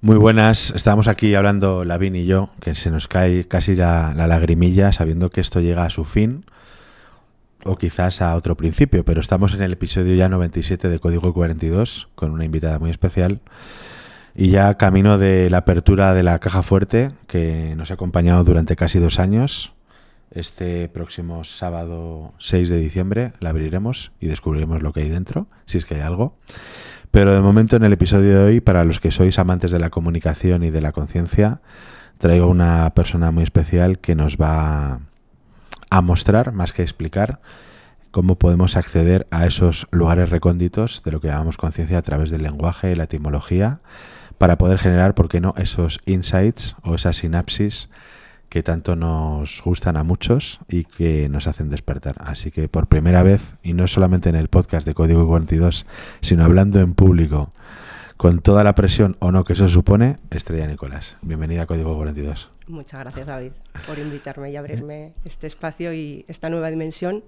Muy buenas, estábamos aquí hablando Lavín y yo, que se nos cae casi la lagrimilla sabiendo que esto llega a su fin o quizás a otro principio, pero estamos en el episodio ya 97 de Código 42 con una invitada muy especial y ya camino de la apertura de la caja fuerte que nos ha acompañado durante casi 2 años. Este próximo sábado 6 de diciembre la abriremos y descubriremos lo que hay dentro, si es que hay algo. Pero de momento en el episodio de hoy, para los que sois amantes de la comunicación y de la conciencia, traigo una persona muy especial que nos va a mostrar, más que explicar, cómo podemos acceder a esos lugares recónditos de lo que llamamos conciencia a través del lenguaje y la etimología, para poder generar, ¿por qué no?, esos insights o esas sinapsis que tanto nos gustan a muchos y que nos hacen despertar. Así que por primera vez, y no solamente en el podcast de Código 42, sino hablando en público, con toda la presión o no que eso supone, Estrella Nicolás. Bienvenida a Código 42. Muchas gracias, David, por invitarme y abrirme este espacio y esta nueva dimensión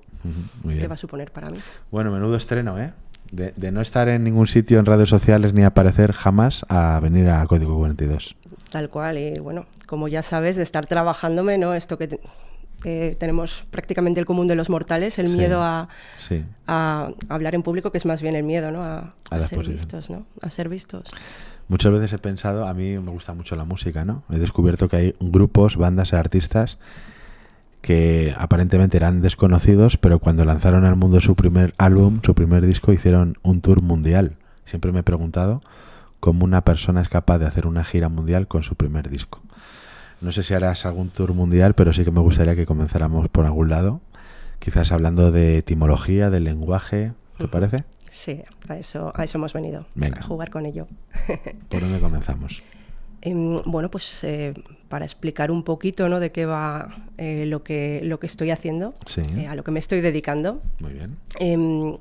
que va a suponer para mí. Bueno, menudo estreno, ¿eh? De no estar en ningún sitio en redes sociales ni aparecer jamás a venir a Código 42. Tal cual, y bueno, como ya sabes, de estar trabajándome, ¿no? Esto que tenemos prácticamente el común de los mortales, el miedo a hablar en público, que es más bien el miedo, ¿no? A ser vistos, ¿no? A ser vistos. Muchas veces he pensado, a mí me gusta mucho la música, ¿no? He descubierto que hay grupos, bandas, artistas que aparentemente eran desconocidos, pero cuando lanzaron al mundo su primer álbum, su primer disco, hicieron un tour mundial. Siempre me he preguntado cómo una persona es capaz de hacer una gira mundial con su primer disco. No sé si harás algún tour mundial, pero sí que me gustaría que comenzáramos por algún lado, quizás hablando de etimología, del lenguaje, ¿te parece? Sí, a eso hemos venido. Venga. A jugar con ello. ¿Por dónde comenzamos? Bueno, pues para explicar un poquito, ¿no?, de qué va lo que estoy haciendo, sí. A lo que me estoy dedicando. Muy bien.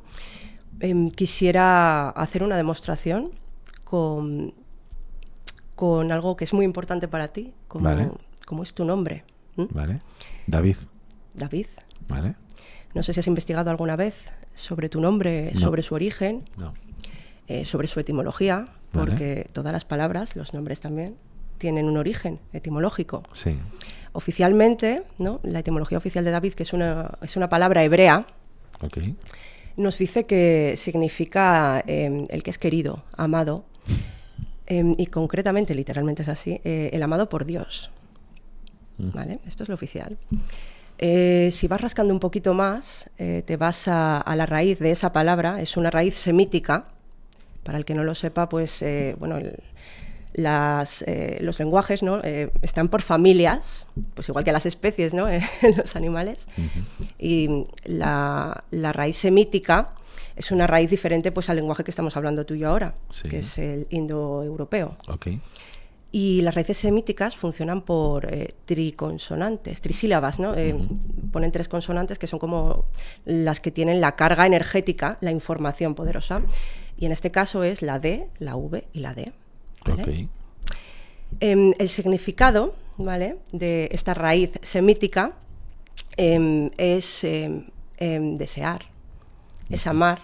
Quisiera hacer una demostración con algo que es muy importante para ti, como es tu nombre. Vale. David. David. Vale. No sé si has investigado alguna vez sobre tu nombre, no. sobre su origen, no. Sobre su etimología, porque vale. todas las palabras, los nombres también, tienen un origen etimológico. Sí. Oficialmente, ¿no?, la etimología oficial de David, que es una palabra hebrea, okay, nos dice que significa el que es querido, amado, y concretamente, literalmente es así, el amado por Dios. ¿Vale? Esto es lo oficial. Si vas rascando un poquito más, te vas a la raíz de esa palabra. Es una raíz semítica. Para el que no lo sepa, pues bueno, los lenguajes, ¿no?, están por familias, pues igual que las especies, ¿no?, en los animales. Y la raíz semítica es una raíz diferente, pues, al lenguaje que estamos hablando tú y yo ahora, sí, que es el indoeuropeo. Okay. Y las raíces semíticas funcionan por triconsonantes, trisílabas, ¿no? Ponen 3 consonantes que son como las que tienen la carga energética, la información poderosa. Y en este caso es la D, la V y la D. ¿Vale? Okay. El significado, ¿vale?, de esta raíz semítica es desear, es amar,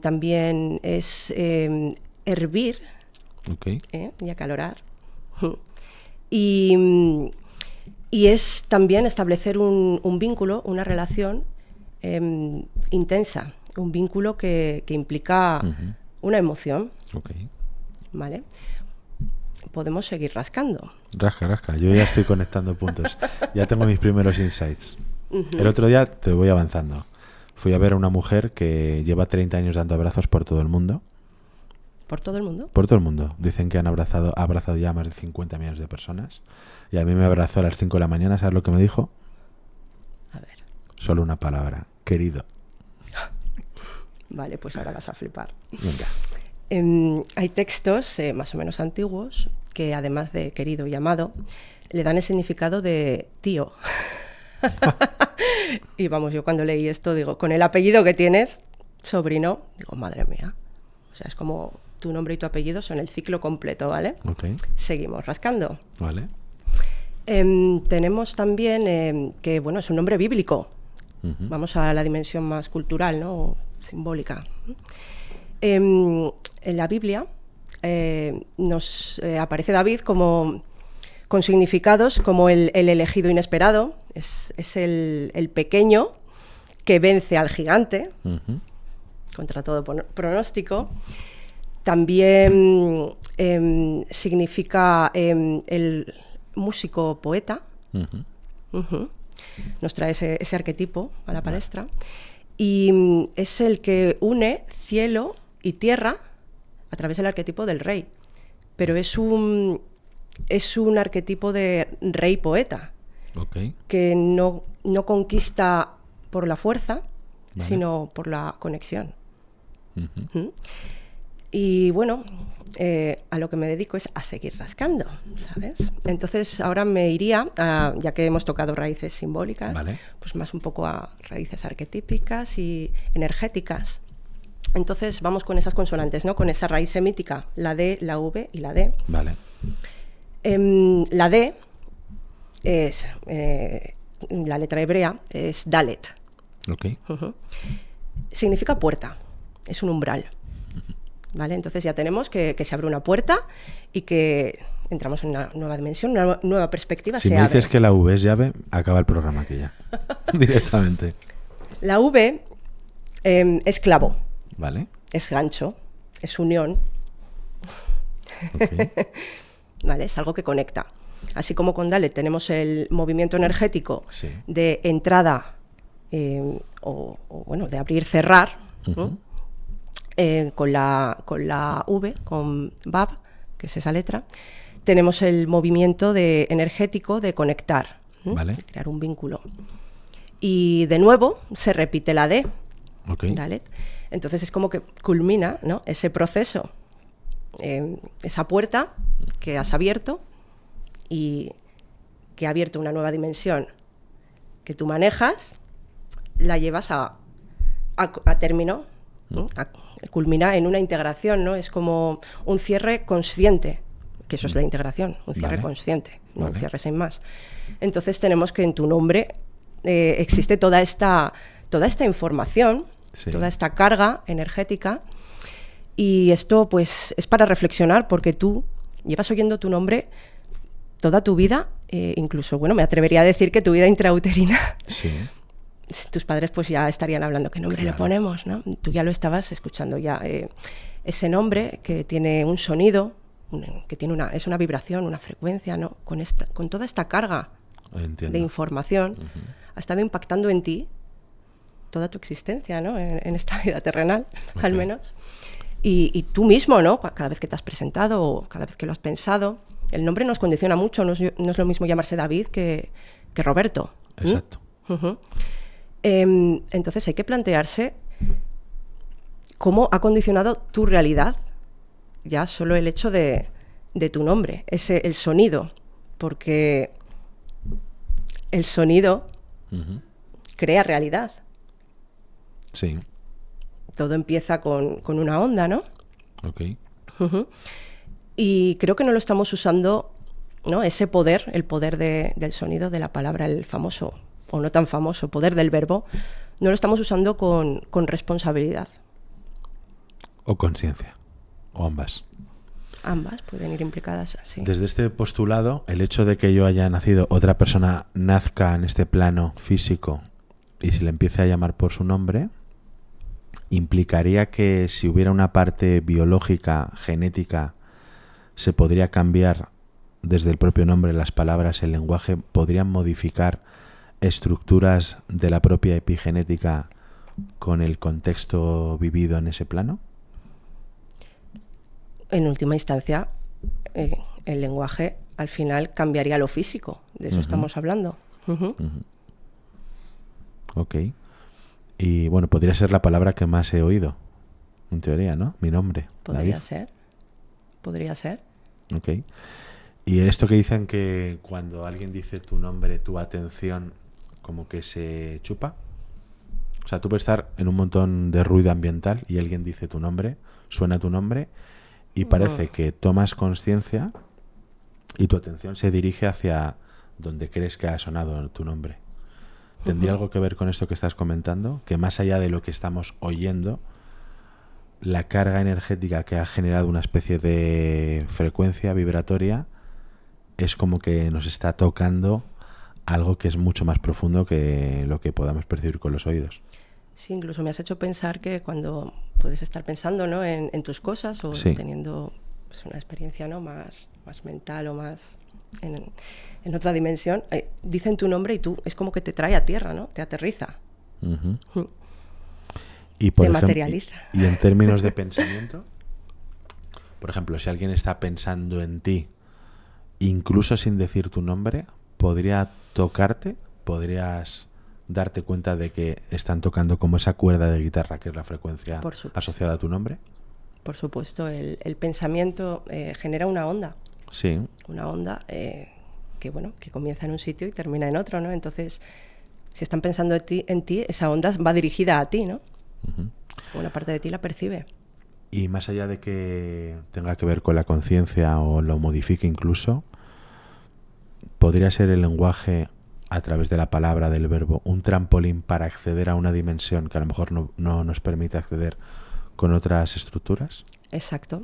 también es hervir, okay, y acalorar. Y es también establecer un vínculo, una relación intensa, un vínculo que implica una emoción. Okay. ¿Vale? Podemos seguir rascando. Rasca. Yo ya estoy conectando puntos. Ya tengo mis primeros insights. El otro día, te voy avanzando, fui a ver a una mujer que lleva 30 años dando abrazos por todo el mundo. ¿Por todo el mundo? Por todo el mundo. Dicen que ha abrazado ya a más de 50 millones de personas. Y a mí me abrazó a las 5 de la mañana. ¿Sabes lo que me dijo? A ver. Solo una palabra. Querido. Vale, pues ahora vas a flipar. Venga. Hay textos más o menos antiguos que, además de querido y amado, le dan el significado de tío. Y vamos, yo cuando leí esto digo, con el apellido que tienes, sobrino, digo, madre mía. O sea, es como tu nombre y tu apellido son el ciclo completo, ¿vale? Okay. Seguimos rascando. Vale. Tenemos también que, bueno, es un nombre bíblico. Vamos a la dimensión más cultural, ¿no?, simbólica. En la Biblia nos aparece David como con significados como el elegido inesperado, es el pequeño que vence al gigante, contra todo pronóstico. También significa el músico poeta. Nos trae ese arquetipo a la palestra. Y es el que une cielo y tierra a través del arquetipo del rey. Pero es un arquetipo de rey poeta, que no conquista por la fuerza, sino por la conexión. Y bueno, a lo que me dedico es a seguir rascando, ¿sabes? Entonces ahora me iría, ya que hemos tocado raíces simbólicas, pues más un poco a raíces arquetípicas y energéticas. Entonces vamos con esas consonantes, ¿no? Con esa raíz semítica, la D, la V y la D. La D es, la letra hebrea es Dalet. Significa puerta, es un umbral. ¿Vale? Entonces ya tenemos que se abre una puerta y que entramos en una nueva dimensión, una nueva perspectiva. Si me dices que la V es llave, acaba el programa aquí ya, directamente. La V es clavo, ¿vale? Es gancho, es unión. ¿Vale? Es algo que conecta. Así como con Dalet tenemos el movimiento energético de entrada o bueno, de abrir, cerrar, ¿no? Con la V, con Bab, que es esa letra, tenemos el movimiento energético de conectar, de crear un vínculo. Y de nuevo se repite la D, Dalet. Entonces es como que culmina, ¿no?, ese proceso, esa puerta que has abierto y que ha abierto una nueva dimensión que tú manejas, la llevas a término, ¿no? Culmina en una integración, ¿no? Es como un cierre consciente, que eso es la integración, un cierre consciente, no un cierre sin más. Entonces tenemos que en tu nombre existe toda esta información, toda esta carga energética, y esto pues es para reflexionar, porque tú llevas oyendo tu nombre toda tu vida, incluso, bueno, me atrevería a decir que tu vida intrauterina. Tus padres pues ya estarían hablando qué nombre le ponemos, ¿no? Tú ya lo estabas escuchando ya. Ese nombre que tiene un sonido, que tiene es una vibración, una frecuencia, ¿no? Con toda esta carga de información, ha estado impactando en ti toda tu existencia, ¿no? En esta vida terrenal, al menos. Y tú mismo, ¿no? Cada vez que te has presentado o cada vez que lo has pensado, el nombre nos condiciona mucho. No es lo mismo llamarse David que Roberto. Exacto. Entonces hay que plantearse cómo ha condicionado tu realidad ya solo el hecho de tu nombre, el sonido, porque el sonido crea realidad. Sí. Todo empieza con una onda, ¿no? Y creo que no lo estamos usando, ¿no? Ese poder, el poder del sonido, de la palabra, el famoso o no tan famoso poder del verbo, no lo estamos usando con responsabilidad. O conciencia, o ambas. Ambas pueden ir implicadas, sí. Desde este postulado, el hecho de que yo haya nacido, otra persona nazca en este plano físico y se le empiece a llamar por su nombre, implicaría que si hubiera una parte biológica, genética, se podría cambiar desde el propio nombre, las palabras, el lenguaje, podrían modificar estructuras de la propia epigenética con el contexto vivido en ese plano. En última instancia, el lenguaje al final cambiaría lo físico, de eso estamos hablando. Ok. Y bueno, podría ser la palabra que más he oído, en teoría, ¿no? Mi nombre. Podría David. ser. Podría ser. Ok. Y esto que dicen que cuando alguien dice tu nombre, tu atención como que se chupa. O sea, tú puedes estar en un montón de ruido ambiental y alguien dice tu nombre, suena tu nombre y parece que tomas conciencia y tu atención se dirige hacia donde crees que ha sonado tu nombre. ¿Tendría algo que ver con esto que estás comentando? Que más allá de lo que estamos oyendo, la carga energética que ha generado una especie de frecuencia vibratoria es como que nos está tocando algo que es mucho más profundo que lo que podamos percibir con los oídos. Sí, incluso me has hecho pensar que cuando puedes estar pensando, ¿no?, en tus cosas o Sí. teniendo pues, una experiencia, ¿no?, más mental o más en otra dimensión, dicen tu nombre y tú es como que te trae a tierra, ¿no? Te aterriza. Ujú. Mm. Y por Te ejemplo, materializa. y en términos de pensamiento, por ejemplo, si alguien está pensando en ti, incluso sin decir tu nombre, ¿podría tocarte? ¿Podrías darte cuenta de que están tocando como esa cuerda de guitarra, que es la frecuencia Por supuesto. asociada a tu nombre? Por supuesto, el pensamiento genera una onda. Sí. Una onda que, bueno, que comienza en un sitio y termina en otro, ¿no? Entonces, si están pensando en ti, esa onda va dirigida a ti, ¿no? Ujú. Una parte de ti la percibe. Y más allá de que tenga que ver con la conciencia o lo modifique incluso, ¿podría ser el lenguaje a través de la palabra, del verbo, un trampolín para acceder a una dimensión que a lo mejor no nos permite acceder con otras estructuras? Exacto.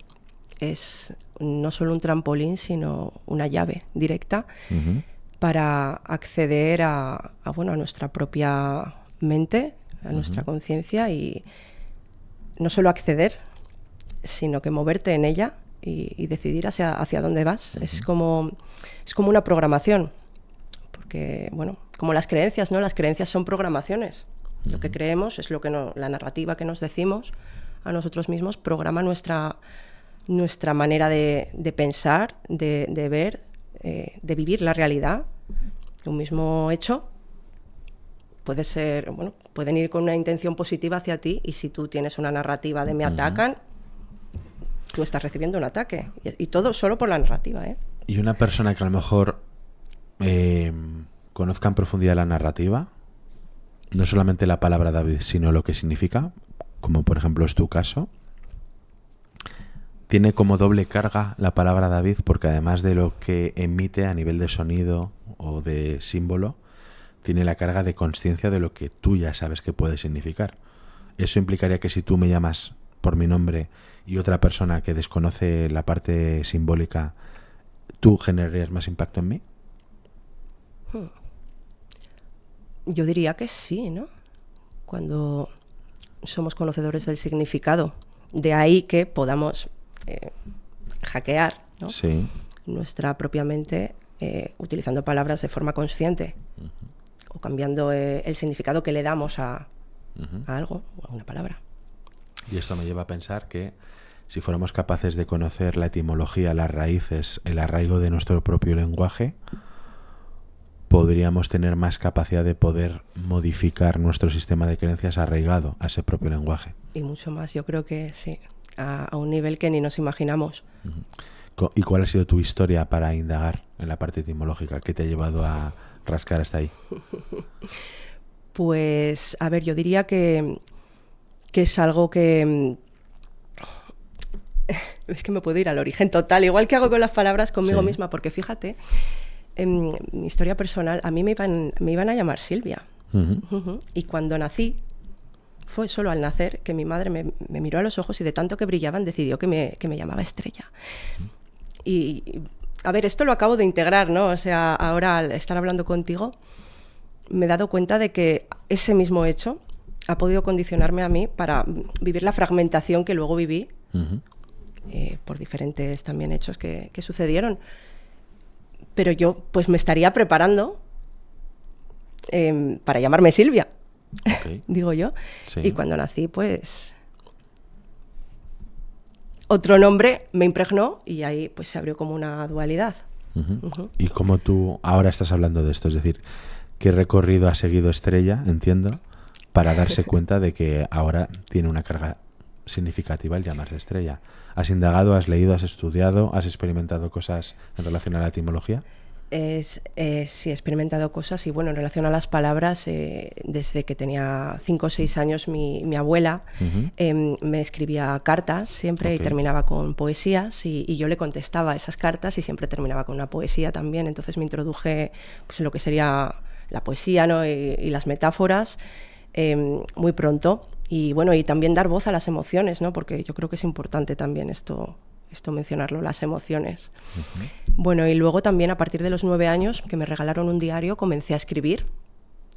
Es no solo un trampolín, sino una llave directa Ujú. para acceder a nuestra propia mente, a nuestra conciencia y no solo acceder, sino que moverte en ella y decidir hacia dónde vas. Es como una programación, porque, bueno, como las creencias, ¿no? Las creencias son programaciones. Lo que creemos es lo que la narrativa que nos decimos a nosotros mismos programa nuestra manera de pensar, de ver, de vivir la realidad. Un mismo hecho puede ser, bueno, pueden ir con una intención positiva hacia ti y si tú tienes una narrativa de me atacan, tú estás recibiendo un ataque. Y todo solo por la narrativa, ¿eh? Y una persona que a lo mejor conozca en profundidad la narrativa, no solamente la palabra David, sino lo que significa, como por ejemplo es tu caso, tiene como doble carga la palabra David porque además de lo que emite a nivel de sonido o de símbolo, tiene la carga de consciencia de lo que tú ya sabes que puede significar. Eso implicaría que si tú me llamas por mi nombre y otra persona que desconoce la parte simbólica, ¿tú generarías más impacto en mí? Yo diría que sí, ¿no? Cuando somos conocedores del significado. De ahí que podamos hackear, ¿no? Sí. Nuestra propia mente utilizando palabras de forma consciente o cambiando el significado que le damos a algo o a una palabra. Y esto me lleva a pensar que si fuéramos capaces de conocer la etimología, las raíces, el arraigo de nuestro propio lenguaje, podríamos tener más capacidad de poder modificar nuestro sistema de creencias arraigado a ese propio lenguaje. Y mucho más, yo creo que sí, a un nivel que ni nos imaginamos. ¿Y cuál ha sido tu historia para indagar en la parte etimológica? ¿Qué te ha llevado a rascar hasta ahí? Pues, a ver, yo diría que es algo que... Es que me puedo ir al origen total, igual que hago con las palabras conmigo misma, porque fíjate, en mi historia personal, a mí me iban a llamar Silvia. Y cuando nací, fue solo al nacer que mi madre me miró a los ojos y de tanto que brillaban decidió que me llamaba Estrella. Y, a ver, esto lo acabo de integrar, ¿no? O sea, ahora al estar hablando contigo, me he dado cuenta de que ese mismo hecho ha podido condicionarme a mí para vivir la fragmentación que luego viví por diferentes también hechos que sucedieron. Pero yo pues me estaría preparando para llamarme Silvia, digo yo. Sí. Y cuando nací, pues otro nombre me impregnó y ahí pues se abrió como una dualidad. ¿Y cómo tú ahora estás hablando de esto? Es decir, ¿qué recorrido ha seguido Estrella, entiendo, para darse cuenta de que ahora tiene una carga significativa el llamarse Estrella? ¿Has indagado, has leído, has estudiado, has experimentado cosas en relación a la etimología? Sí, he experimentado cosas y bueno, en relación a las palabras, desde que tenía 5 o 6 años mi abuela me escribía cartas siempre y terminaba con poesías y yo le contestaba esas cartas y siempre terminaba con una poesía también, entonces me introduje pues, en lo que sería la poesía, ¿no? y las metáforas muy pronto. Y bueno, y también dar voz a las emociones, ¿no? Porque yo creo que es importante también esto mencionarlo, las emociones. Bueno, y luego también a partir de los 9 años, que me regalaron un diario, comencé a escribir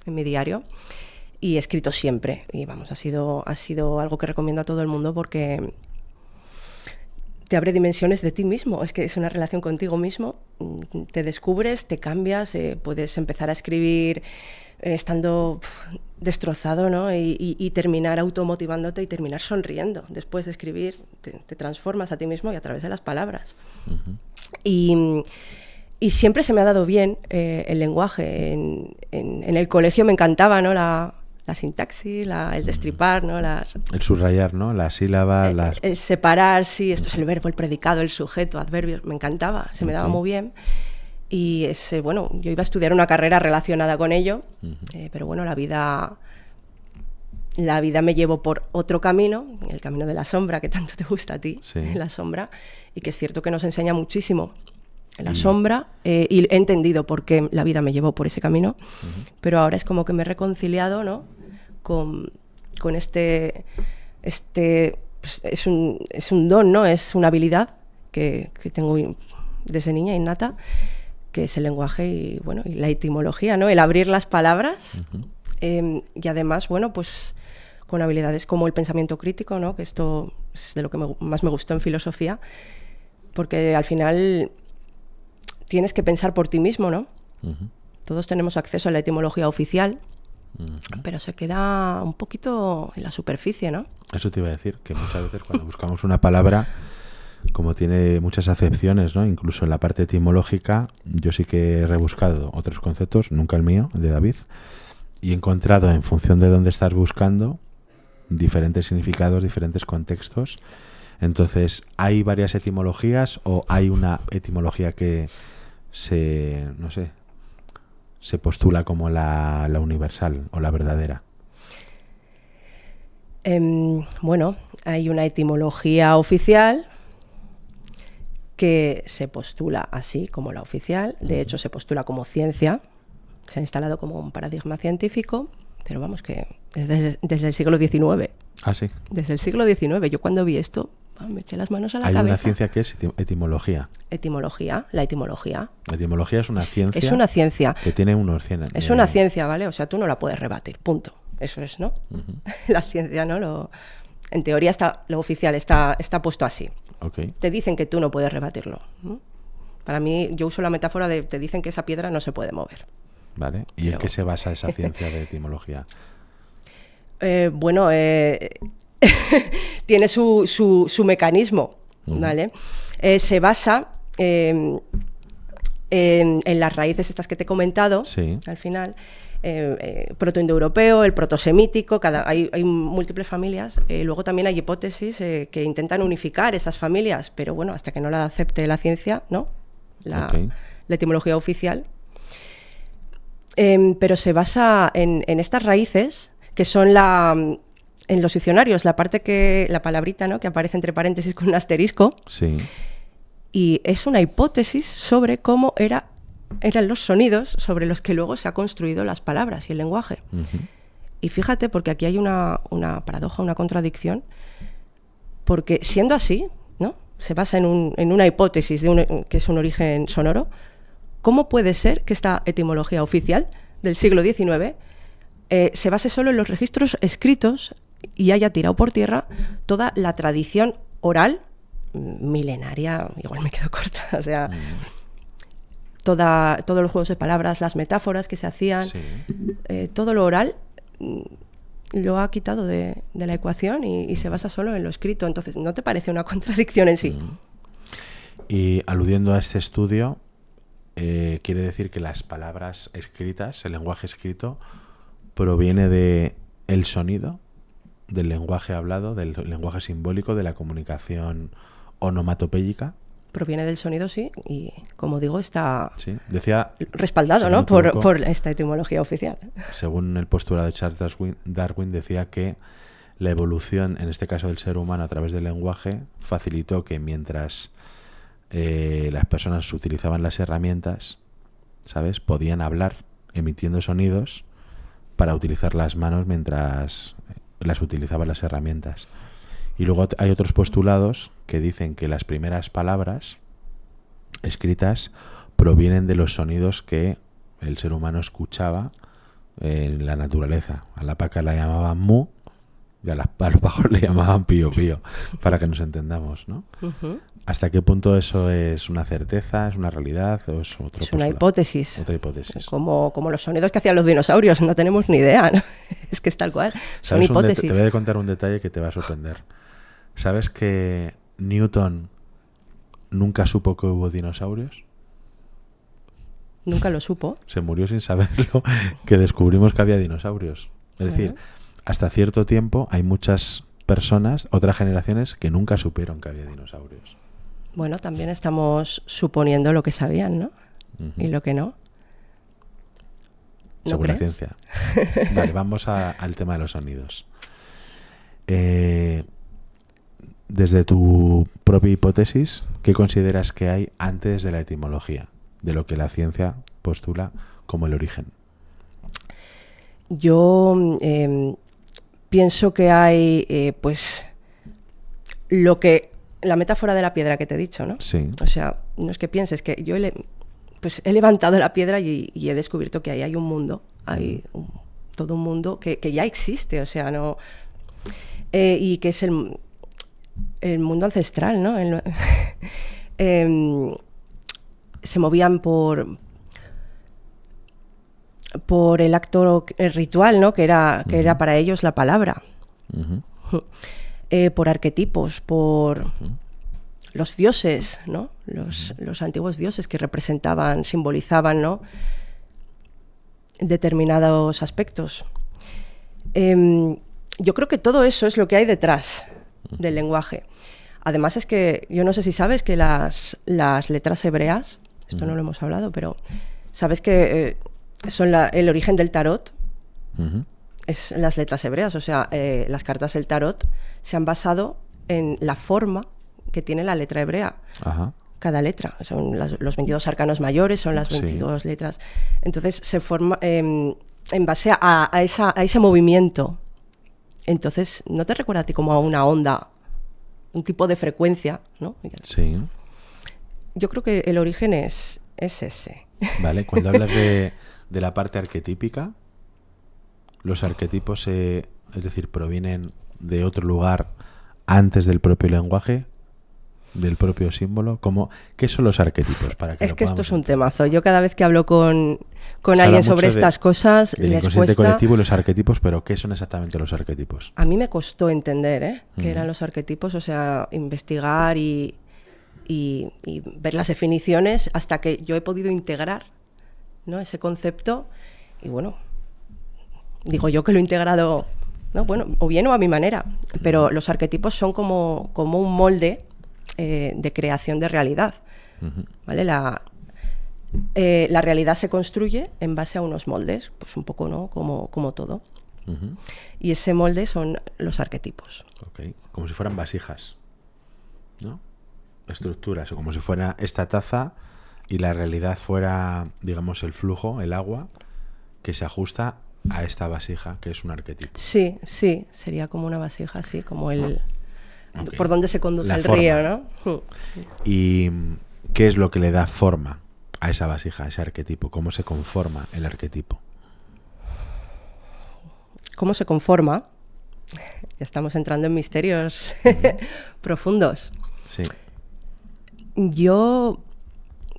en mi diario. Y he escrito siempre. Y vamos, ha sido algo que recomiendo a todo el mundo porque te abre dimensiones de ti mismo. Es que es una relación contigo mismo. Te descubres, te cambias, puedes empezar a escribir estando destrozado, ¿no? Y terminar automotivándote y terminar sonriendo. Después de escribir, te transformas a ti mismo y a través de las palabras. Y siempre se me ha dado bien el lenguaje. En el colegio me encantaba, ¿no? La sintaxis, el destripar, ¿no? El subrayar, ¿no? Las sílabas, el separar, sí, esto es el verbo, el predicado, el sujeto, adverbios, me encantaba, se me daba muy bien. Y bueno, yo iba a estudiar una carrera relacionada con ello, pero bueno, la vida me llevó por otro camino, el camino de la sombra, que tanto te gusta a ti, sí. La sombra, y que es cierto que nos enseña muchísimo. La sombra, y he entendido por qué la vida me llevó por ese camino, pero ahora es como que me he reconciliado, ¿no? con este pues es un don, ¿no? Es una habilidad que tengo desde niña innata, que es el lenguaje y bueno, y la etimología, ¿no? El abrir las palabras, y además, bueno, pues con habilidades como el pensamiento crítico, ¿no? Que esto es de lo que más me gustó en filosofía, porque al final tienes que pensar por ti mismo, ¿no? Todos tenemos acceso a la etimología oficial, pero se queda un poquito en la superficie, ¿no? Eso te iba a decir, que muchas veces cuando buscamos una palabra, como tiene muchas acepciones, ¿no? Incluso en la parte etimológica, yo sí que he rebuscado otros conceptos, nunca el mío, el de David, y he encontrado, en función de dónde estás buscando, diferentes significados, diferentes contextos. Entonces, ¿hay varias etimologías o hay una etimología que se postula como la universal o la verdadera? Bueno, hay una etimología oficial que se postula así como la oficial. De hecho, se postula como ciencia. Se ha instalado como un paradigma científico, pero vamos, que es desde el siglo XIX. Ah, sí. Desde el siglo XIX. Yo cuando vi esto, me eché las manos a la cabeza. Hay una ciencia que es etimología. Etimología, la etimología. La etimología es una ciencia. Es una ciencia. Que tiene unos 100 años. Es una ciencia, ¿vale? O sea, tú no la puedes rebatir, punto. Eso es, ¿no? La ciencia, ¿no? En teoría lo oficial está puesto así. Okay. Te dicen que tú no puedes rebatirlo. Para mí, yo uso la metáfora de te dicen que esa piedra no se puede mover. Vale. ¿Y en qué se basa esa ciencia de etimología? Bueno, tiene su mecanismo, ¿vale? Se basa en las raíces estas que te he comentado, sí. Al final, protoindoeuropeo, el protosemítico, hay múltiples familias. Luego también hay hipótesis que intentan unificar esas familias, pero bueno, hasta que no la acepte la ciencia, ¿no? La etimología oficial. Pero se basa en estas raíces que son en los diccionarios, la palabrita, ¿no? Que aparece entre paréntesis con un asterisco. Sí. Y es una hipótesis sobre cómo eran los sonidos sobre los que luego se ha construido las palabras y el lenguaje. Y fíjate, porque aquí hay una paradoja, una contradicción, porque siendo así, ¿no? Se basa en una hipótesis que es un origen sonoro. ¿Cómo puede ser que esta etimología oficial del siglo XIX se base solo en los registros escritos y haya tirado por tierra toda la tradición oral milenaria? Igual me quedo corta, o sea, todos los juegos de palabras, las metáforas que se hacían, sí. Todo lo oral lo ha quitado de la ecuación y se basa solo en lo escrito. Entonces, ¿no te parece una contradicción en sí? Y aludiendo a este estudio, quiere decir que las palabras escritas, el lenguaje escrito, proviene de el sonido, del lenguaje hablado, del lenguaje simbólico, de la comunicación onomatopéyica. Proviene del sonido, sí, y como digo, está decía, respaldado, ¿no? por esta etimología oficial. Según el postulado de Charles Darwin decía que la evolución, en este caso del ser humano a través del lenguaje, facilitó que mientras las personas utilizaban las herramientas, ¿sabes?, podían hablar emitiendo sonidos, para utilizar las manos mientras las utilizaban las herramientas. Y luego hay otros postulados que dicen que las primeras palabras escritas provienen de los sonidos que el ser humano escuchaba en la naturaleza. A la vaca la llamaban mu y a los pájaros le llamaban pío pío, para que nos entendamos, ¿no? Uh-huh. ¿Hasta qué punto eso es una certeza, es una realidad o es otro Es una postulado? hipótesis. Otra hipótesis. Como los sonidos que hacían los dinosaurios, no tenemos ni idea, ¿no? Es que es tal cual. Son ¿Sabes hipótesis. Te voy a contar un detalle que te va a sorprender. ¿Sabes que Newton nunca supo que hubo dinosaurios? Nunca lo supo. Se murió sin saberlo, que descubrimos que había dinosaurios. Es decir, hasta cierto tiempo hay muchas personas, otras generaciones, que nunca supieron que había dinosaurios. Bueno, también estamos suponiendo lo que sabían, ¿no? Uh-huh. Y lo que no. ¿No Según la crees? ciencia. Vale, vamos al tema de los sonidos. Desde tu propia hipótesis, ¿qué consideras que hay antes de la etimología, de lo que la ciencia postula como el origen? Yo pienso que hay, pues, la metáfora de la piedra que te he dicho, ¿no? Sí. O sea, no es que pienses que yo he levantado la piedra y he descubierto que ahí hay un mundo, todo un mundo que ya existe, o sea, no, y que es el mundo ancestral, ¿no? Se movían por el acto ritual, ¿no? Que era para ellos la palabra. Uh-huh. Por arquetipos, por los dioses, ¿no? Los antiguos dioses que representaban, simbolizaban, ¿no? Determinados aspectos. Yo creo que todo eso es lo que hay detrás del lenguaje. Además es que, yo no sé si sabes que las letras hebreas, esto no lo hemos hablado, pero sabes que son el origen del tarot, es las letras hebreas, o sea, las cartas del tarot se han basado en la forma que tiene la letra hebrea. Ajá. Cada letra, son los 22 arcanos mayores, son las 22 letras. Entonces se forma en base a ese movimiento. Entonces, ¿no te recuerda a ti como a una onda, un tipo de frecuencia, ¿no? Sí. Yo creo que el origen es ese. Vale, cuando hablas de la parte arquetípica, los arquetipos, es decir, provienen de otro lugar antes del propio lenguaje, del propio símbolo. ¿Qué son los arquetipos? Es que esto es un temazo. Yo cada vez que hablo con alguien sobre estas cosas, del inconsciente colectivo y los arquetipos, pero ¿qué son exactamente los arquetipos? A mí me costó entender qué eran los arquetipos, o sea, investigar y ver las definiciones hasta que yo he podido integrar, ¿no? Ese concepto. Y bueno, digo yo que lo he integrado, ¿no? Bueno, o bien o a mi manera, pero los arquetipos son como un molde de creación de realidad, ¿vale? La realidad se construye en base a unos moldes, pues un poco, ¿no? Como todo. Y ese molde son los arquetipos. Okay. Como si fueran vasijas, ¿no? Estructuras, o como si fuera esta taza y la realidad fuera, digamos, el flujo, el agua, que se ajusta a esta vasija, que es un arquetipo. Sí, sería como una vasija, sí, como Okay. por donde se conduce La el forma. río, ¿no? ¿Y qué es lo que le da forma a esa vasija, a ese arquetipo? ¿Cómo se conforma el arquetipo? ¿Cómo se conforma? Ya estamos entrando en misterios profundos. Sí. Yo,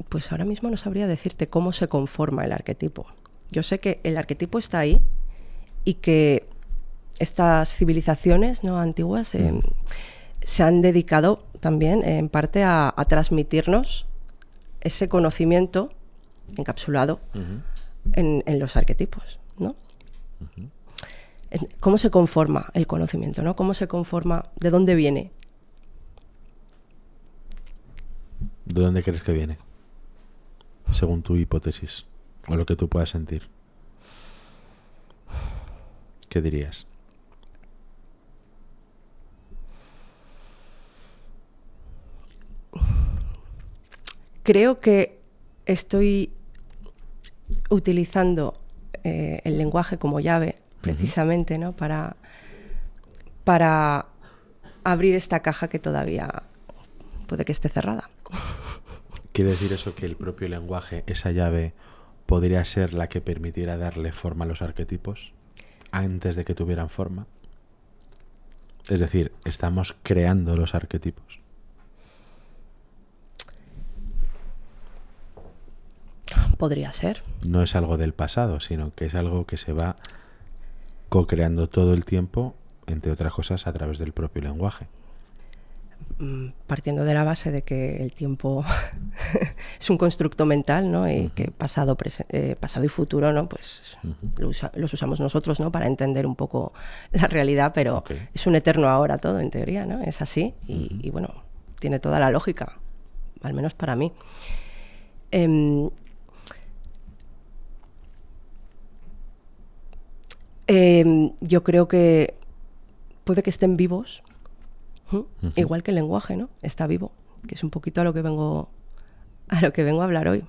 pues ahora mismo no sabría decirte cómo se conforma el arquetipo. Yo sé que el arquetipo está ahí y que estas civilizaciones, ¿no? Antiguas se han dedicado también en parte a transmitirnos ese conocimiento encapsulado en los arquetipos, ¿no? ¿Cómo se conforma el conocimiento, ¿no? ¿Cómo se conforma? ¿De dónde viene? ¿De dónde crees que viene? Según tu hipótesis o lo que tú puedas sentir. ¿Qué dirías? Creo que estoy utilizando el lenguaje como llave, precisamente, ¿no? Para abrir esta caja que todavía puede que esté cerrada. ¿Quiere decir eso que el propio lenguaje, esa llave, podría ser la que permitiera darle forma a los arquetipos antes de que tuvieran forma? Es decir, estamos creando los arquetipos. Podría ser. No es algo del pasado, sino que es algo que se va co-creando todo el tiempo, entre otras cosas, a través del propio lenguaje. Partiendo de la base de que el tiempo es un constructo mental, ¿no? Y que pasado y futuro, ¿no? Pues los usamos nosotros, ¿no? Para entender un poco la realidad, pero es un eterno ahora todo, en teoría, ¿no? Es así y bueno, tiene toda la lógica, al menos para mí. Yo creo que puede que estén vivos, igual que el lenguaje, ¿no? Está vivo, que es un poquito a lo que vengo a hablar hoy,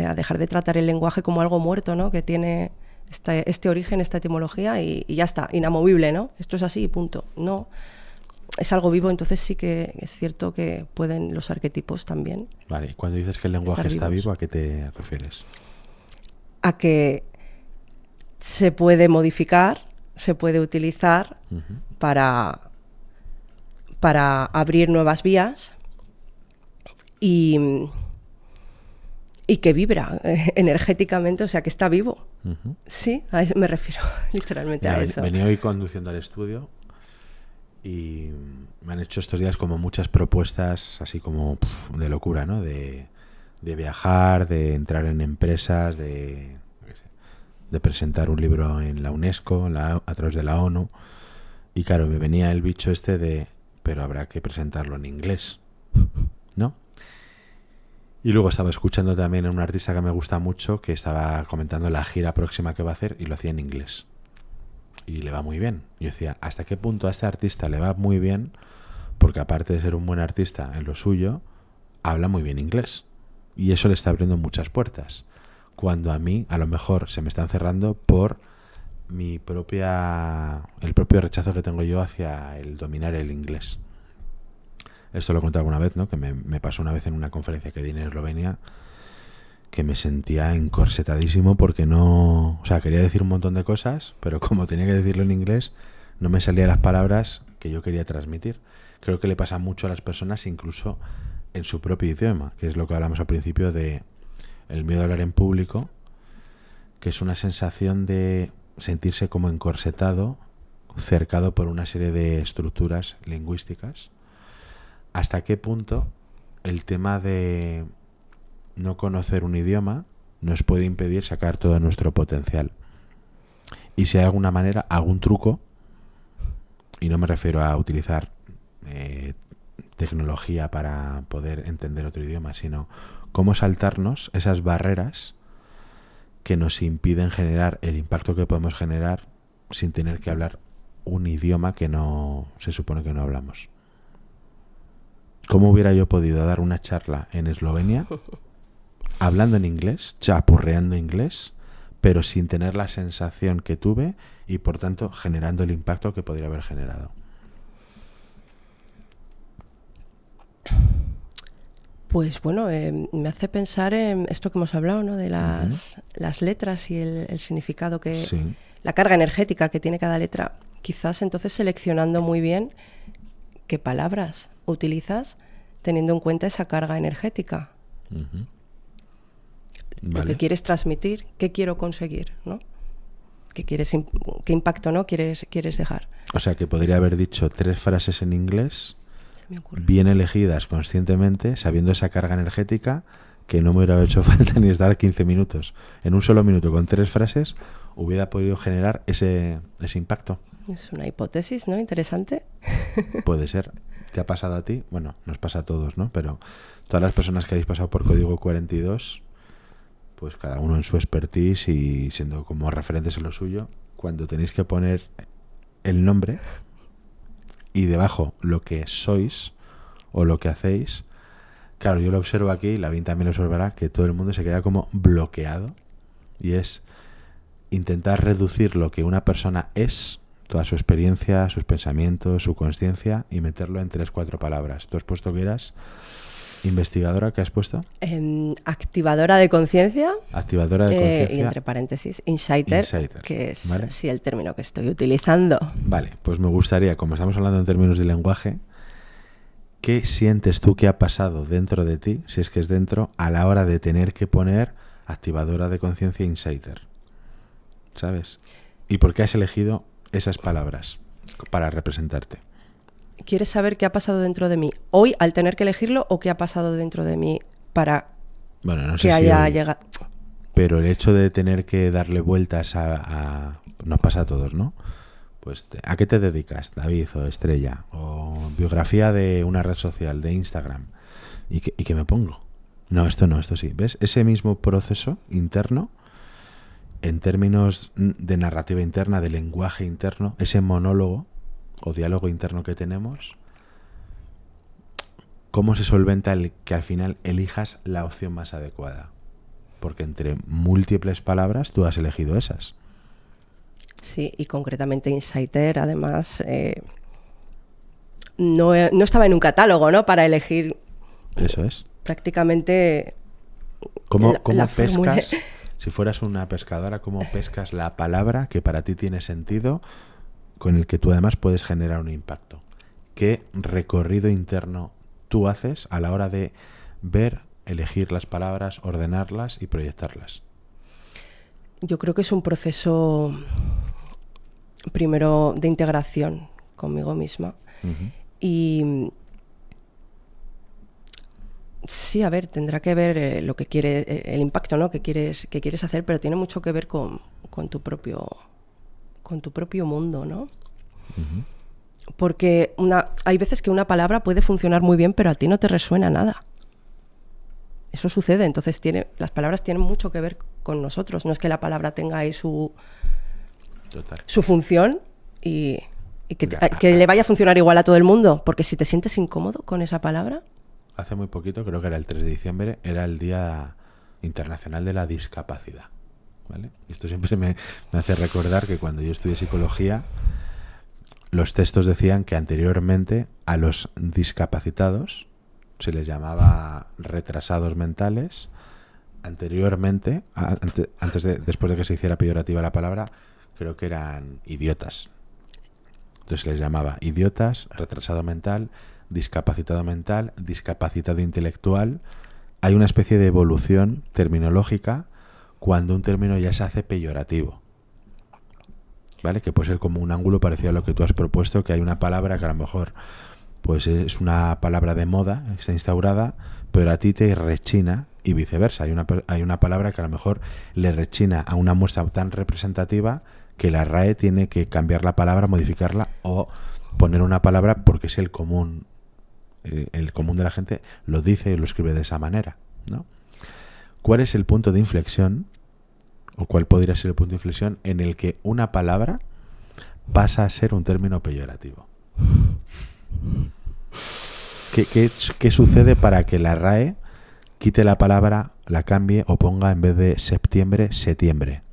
a dejar de tratar el lenguaje como algo muerto, ¿no? Que tiene este origen, esta etimología y ya está, inamovible, ¿no? Esto es así y punto. No, es algo vivo, entonces sí que es cierto que pueden los arquetipos también. Vale, y cuando dices que el lenguaje está vivo, ¿a qué te refieres? A que se puede modificar, se puede utilizar para abrir nuevas vías y que vibra energéticamente, o sea, que está vivo. Sí, a eso me refiero literalmente. Mira, a eso. Venía hoy conduciendo al estudio y me han hecho estos días como muchas propuestas así como de locura, ¿no? De viajar, de entrar en empresas, de presentar un libro en la UNESCO, a través de la ONU. Y claro, me venía el bicho este de, pero habrá que presentarlo en inglés, ¿no? Y luego estaba escuchando también a un artista que me gusta mucho, que estaba comentando la gira próxima que va a hacer y lo hacía en inglés. Y le va muy bien. Yo decía, ¿hasta qué punto a este artista le va muy bien? Porque aparte de ser un buen artista en lo suyo, habla muy bien inglés. Y eso le está abriendo muchas puertas. Cuando a mí, a lo mejor, se me están cerrando por el propio rechazo que tengo yo hacia el dominar el inglés. Esto lo he contado alguna vez, ¿no? Que me pasó una vez en una conferencia que di en Eslovenia, que me sentía encorsetadísimo porque no... O sea, quería decir un montón de cosas, pero como tenía que decirlo en inglés, no me salían las palabras que yo quería transmitir. Creo que le pasa mucho a las personas, incluso en su propio idioma, que es lo que hablamos al principio de el miedo a hablar en público, que es una sensación de sentirse como encorsetado, cercado por una serie de estructuras lingüísticas. ¿Hasta qué punto el tema de no conocer un idioma nos puede impedir sacar todo nuestro potencial? Y si hay alguna manera, algún truco, y no me refiero a utilizar tecnología para poder entender otro idioma, sino cómo saltarnos esas barreras que nos impiden generar el impacto que podemos generar sin tener que hablar un idioma que no se supone que no hablamos. ¿Cómo hubiera yo podido dar una charla en Eslovenia hablando en inglés, chapurreando inglés, pero sin tener la sensación que tuve y por tanto generando el impacto que podría haber generado? Pues bueno, me hace pensar en esto que hemos hablado, ¿no? De las letras y el significado que... Sí. La carga energética que tiene cada letra. Quizás entonces seleccionando muy bien qué palabras utilizas teniendo en cuenta esa carga energética. Lo que quieres transmitir, qué quiero conseguir, ¿no? ¿Qué impacto, ¿no? quieres dejar? O sea, que podría haber dicho 3 frases en inglés bien elegidas conscientemente, sabiendo esa carga energética, que no me hubiera hecho falta ni estar 15 minutos. En un solo minuto, con 3 frases, hubiera podido generar ese impacto. Es una hipótesis, ¿no? Interesante. Puede ser. ¿Te ha pasado a ti? Bueno, nos pasa a todos, ¿no? Pero todas las personas que habéis pasado por Código 42, pues cada uno en su expertise y siendo como referentes en lo suyo, cuando tenéis que poner el nombre y debajo lo que sois o lo que hacéis, claro, yo lo observo aquí, Lavín también lo observará, que todo el mundo se queda como bloqueado y es intentar reducir lo que una persona es, toda su experiencia, sus pensamientos, su consciencia, y meterlo en 3-4 palabras. ¿Tú has puesto que eras investigadora? ¿Qué has puesto? Activadora de conciencia. Activadora de conciencia. Y entre paréntesis, insighter, que es sí el término que estoy utilizando. Vale, pues me gustaría, como estamos hablando en términos de lenguaje, ¿qué sientes tú que ha pasado dentro de ti, si es que es dentro, a la hora de tener que poner activadora de conciencia e insighter? ¿Sabes? ¿Y por qué has elegido esas palabras para representarte? ¿Quieres saber qué ha pasado dentro de mí hoy al tener que elegirlo o qué ha pasado dentro de mí para no sé que haya llegado? Pero el hecho de tener que darle vueltas nos pasa a todos, ¿no? Pues, ¿a qué te dedicas, David o Estrella? O biografía de una red social, de Instagram. ¿Y qué me pongo? No, esto sí. ¿Ves? Ese mismo proceso interno, en términos de narrativa interna, de lenguaje interno, ese monólogo o diálogo interno que tenemos, ¿cómo se solventa el que al final elijas la opción más adecuada? Porque entre múltiples palabras tú has elegido esas. Sí, y concretamente insighter, además, no estaba en un catálogo, ¿no? Para elegir. Eso es. Prácticamente. ¿Cómo pescas? Si fueras una pescadora, ¿cómo pescas la palabra que para ti tiene sentido, con el que tú además puedes generar un impacto? ¿Qué recorrido interno tú haces a la hora de ver, elegir las palabras, ordenarlas y proyectarlas? Yo creo que es un proceso primero de integración conmigo misma. Uh-huh. Y sí, a ver, tendrá que ver lo que quiere, el impacto, ¿no? que quieres hacer, pero tiene mucho que ver con tu propio mundo, ¿no? Uh-huh. Porque hay veces que una palabra puede funcionar muy bien, pero a ti no te resuena nada. Eso sucede, entonces las palabras tienen mucho que ver con nosotros. No es que la palabra tenga ahí su función y que le vaya a funcionar igual a todo el mundo, porque si te sientes incómodo con esa palabra. Hace muy poquito, creo que era el 3 de diciembre, era el Día Internacional de la Discapacidad, ¿vale? Y esto siempre me hace recordar que cuando yo estudié psicología, los textos decían que anteriormente a los discapacitados se les llamaba retrasados mentales. Anteriormente, después de que se hiciera peyorativa la palabra, creo que eran idiotas. Entonces se les llamaba idiotas, retrasado mental, discapacitado intelectual. Hay una especie de evolución terminológica cuando un término ya se hace peyorativo, ¿vale? Que puede ser como un ángulo parecido a lo que tú has propuesto, que hay una palabra que a lo mejor pues es una palabra de moda, está instaurada, pero a ti te rechina y viceversa. Hay una palabra que a lo mejor le rechina a una muestra tan representativa que la RAE tiene que cambiar la palabra, modificarla o poner una palabra porque es el común de la gente lo dice y lo escribe de esa manera, ¿no? ¿Cuál es el punto de inflexión o cuál podría ser el punto de inflexión en el que una palabra pasa a ser un término peyorativo? ¿Qué sucede para que la RAE quite la palabra, la cambie o ponga en vez de septiembre, setiembre?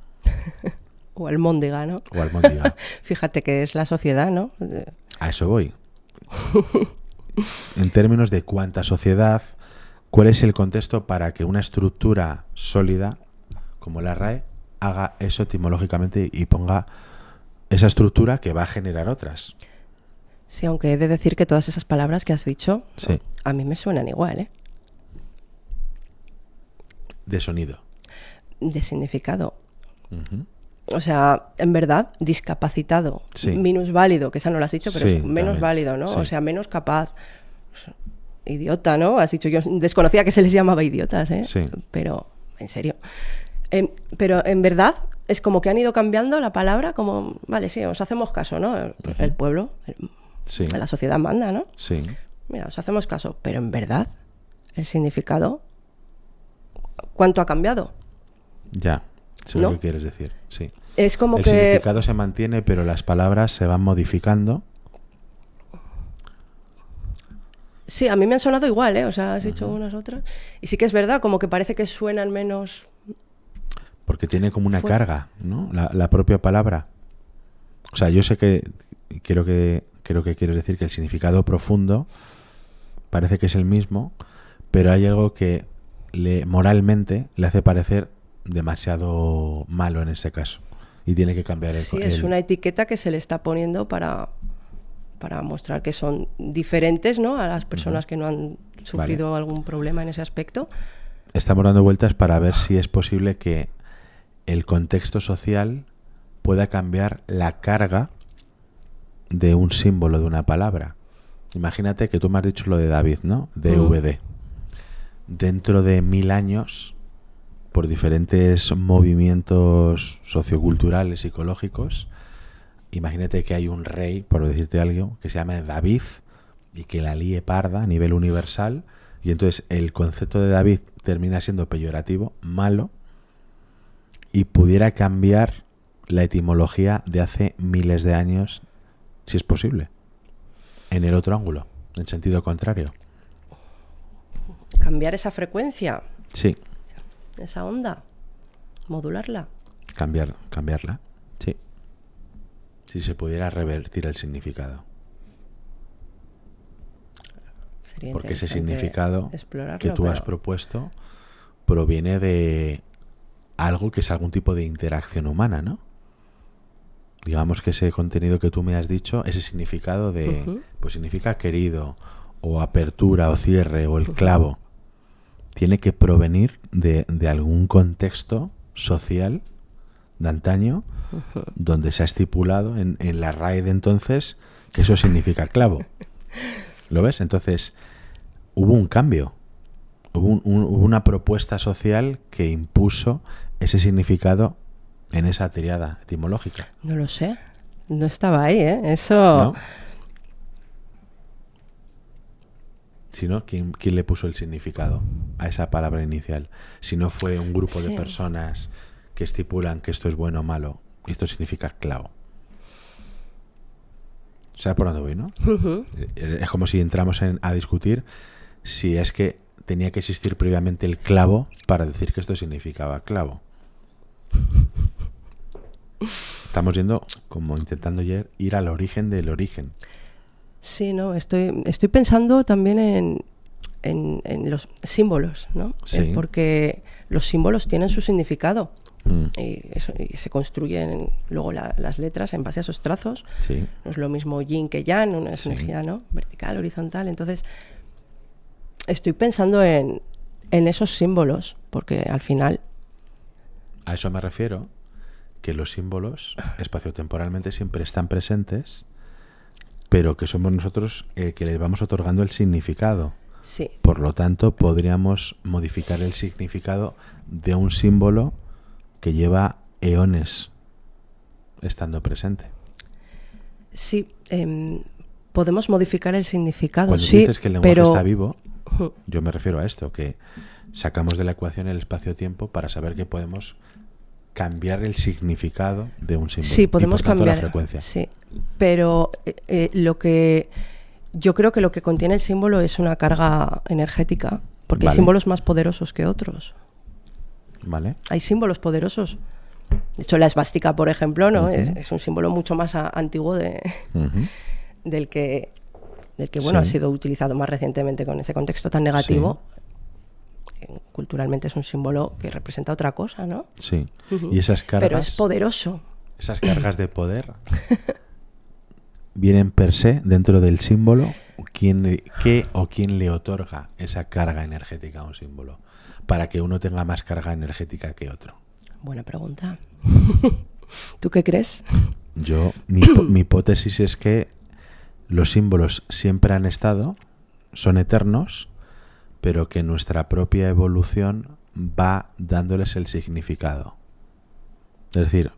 O almóndiga, ¿no? O almóndiga. Fíjate que es la sociedad, ¿no? A eso voy. En términos de cuánta sociedad, ¿cuál es el contexto para que una estructura sólida como la RAE haga eso etimológicamente y ponga esa estructura que va a generar otras? Sí, aunque he de decir que todas esas palabras que has dicho, sí, a mí me suenan igual, ¿eh? De sonido. De significado. Uh-huh. O sea, en verdad, discapacitado, sí, minusválido, que esa no lo has dicho, pero sí, es menos también, válido, ¿no? Sí. O sea, menos capaz. Idiota, ¿no? Has dicho, yo desconocía que se les llamaba idiotas, ¿eh? Sí. Pero, en serio. Pero en verdad, es como que han ido cambiando la palabra, como, vale, sí, os hacemos caso, ¿no? El pueblo, sí, la sociedad manda, ¿no? Sí. Mira, os hacemos caso, pero en verdad, el significado, ¿cuánto ha cambiado? Ya, sé ¿no? lo que quieres decir, sí. Es como el que... significado se mantiene, pero las palabras se van modificando. Sí, a mí me han sonado igual, ¿eh? O sea, has dicho unas otras. Y sí que es verdad, como que parece que suenan menos... Porque tiene como una carga, ¿no? La propia palabra. O sea, yo sé que creo que quieres decir que el significado profundo parece que es el mismo, pero hay algo que moralmente le hace parecer demasiado malo en este caso. Y tiene que cambiar Sí, es una etiqueta que se le está poniendo para mostrar que son diferentes, ¿no?, a las personas que no han sufrido algún problema en ese aspecto. Estamos dando vueltas para ver si es posible que el contexto social pueda cambiar la carga de un símbolo, de una palabra. Imagínate que tú me has dicho lo de David, ¿no? DVD. Dentro de 1000 años, por diferentes movimientos socioculturales, psicológicos, imagínate que hay un rey, por decirte algo, que se llama David y que la líe parda a nivel universal, y entonces el concepto de David termina siendo peyorativo, malo, y pudiera cambiar la etimología de hace miles de años, si es posible, en el otro ángulo, en sentido contrario. Cambiar esa frecuencia. Sí. Esa onda. Modularla. Cambiarla. Sí. Si se pudiera revertir el significado. Sería porque ese significado que tú has propuesto proviene de algo que es algún tipo de interacción humana, ¿no? Digamos que ese contenido que tú me has dicho, ese significado de, pues significa querido, o apertura, o cierre, o el clavo, tiene que provenir de algún contexto social de antaño, donde se ha estipulado en la RAE de entonces que eso significa clavo. ¿Lo ves? Entonces, hubo un cambio. Hubo una propuesta social que impuso ese significado en esa tríada etimológica. No lo sé. No estaba ahí, ¿eh? Eso... ¿No? Si no, ¿quién le puso el significado a esa palabra inicial? Si no fue un grupo de personas que estipulan que esto es bueno o malo, y esto significa clavo. ¿Sabes por dónde voy, no? Es como si entramos a discutir si es que tenía que existir previamente el clavo para decir que esto significaba clavo. Estamos yendo, como intentando ir al origen del origen. Sí, no, estoy pensando también en los símbolos, ¿no? Sí. Porque los símbolos tienen su significado. Y se construyen luego las letras en base a esos trazos. Sí. No es lo mismo yin que yang, una es energía, ¿no?, vertical, horizontal. Entonces, estoy pensando en esos símbolos, porque al final... A eso me refiero, que los símbolos espaciotemporalmente siempre están presentes, pero que somos nosotros que les vamos otorgando el significado. Sí. Por lo tanto, podríamos modificar el significado de un símbolo que lleva eones estando presente. Sí, podemos modificar el significado. Cuando sí, dices que el lenguaje está vivo, yo me refiero a esto, que sacamos de la ecuación el espacio-tiempo para saber que podemos cambiar el significado de un símbolo. Sí, podemos y por tanto cambiar la frecuencia. Sí, pero yo creo que lo que contiene el símbolo es una carga energética, porque hay símbolos más poderosos que otros. Vale. Hay símbolos poderosos. De hecho, la esvástica, por ejemplo, ¿no? Es un símbolo mucho más antiguo del que bueno, ha sido utilizado más recientemente con ese contexto tan negativo. Culturalmente es un símbolo que representa otra cosa, ¿no? Sí. Y esas cargas... Pero es poderoso. Esas cargas de poder vienen per se dentro del símbolo. ¿Quién le otorga esa carga energética a un símbolo? Para que uno tenga más carga energética que otro. Buena pregunta. ¿Tú qué crees? Mi hipótesis es que los símbolos siempre han estado, son eternos, pero que nuestra propia evolución va dándoles el significado. Es decir,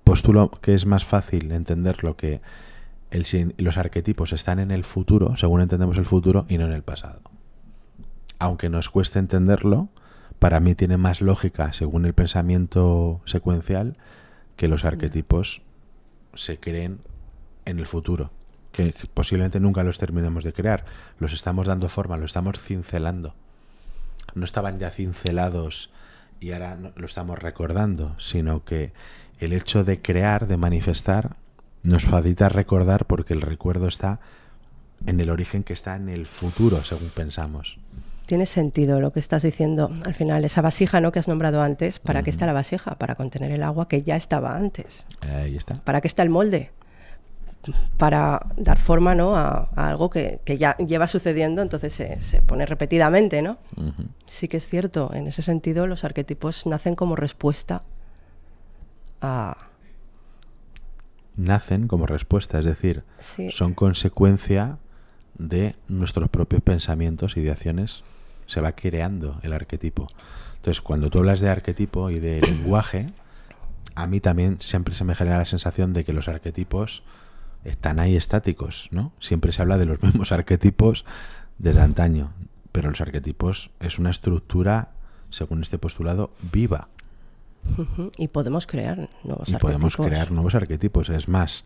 postulo que es más fácil entenderlo que los arquetipos están en el futuro, según entendemos el futuro, y no en el pasado. Aunque nos cueste entenderlo, para mí tiene más lógica, según el pensamiento secuencial, que los arquetipos se creen en el futuro, que posiblemente nunca los terminemos de crear. Los estamos dando forma, los estamos cincelando. No estaban ya cincelados y ahora no lo estamos recordando, sino que el hecho de crear, de manifestar, nos facilita recordar porque el recuerdo está en el origen que está en el futuro, según pensamos. Tiene sentido lo que estás diciendo. Al final, esa vasija, ¿no?, que has nombrado antes, ¿para qué está la vasija? Para contener el agua que ya estaba antes. Ahí está. ¿Para qué está el molde? Para dar forma, ¿no?, a algo que ya lleva sucediendo, entonces se pone repetidamente, ¿no? Uh-huh. Sí que es cierto. En ese sentido, los arquetipos nacen como respuesta a... Nacen como respuesta, es decir, Sí. son consecuencia de nuestros propios pensamientos y de acciones. Se va creando el arquetipo. Entonces, cuando tú hablas de arquetipo y de lenguaje, a mí también siempre se me genera la sensación de que los arquetipos están ahí estáticos, ¿no? Siempre se habla de los mismos arquetipos desde antaño, pero los arquetipos es una estructura, según este postulado, viva. Uh-huh. Y podemos crear nuevos arquetipos. Podemos crear nuevos arquetipos. Es más,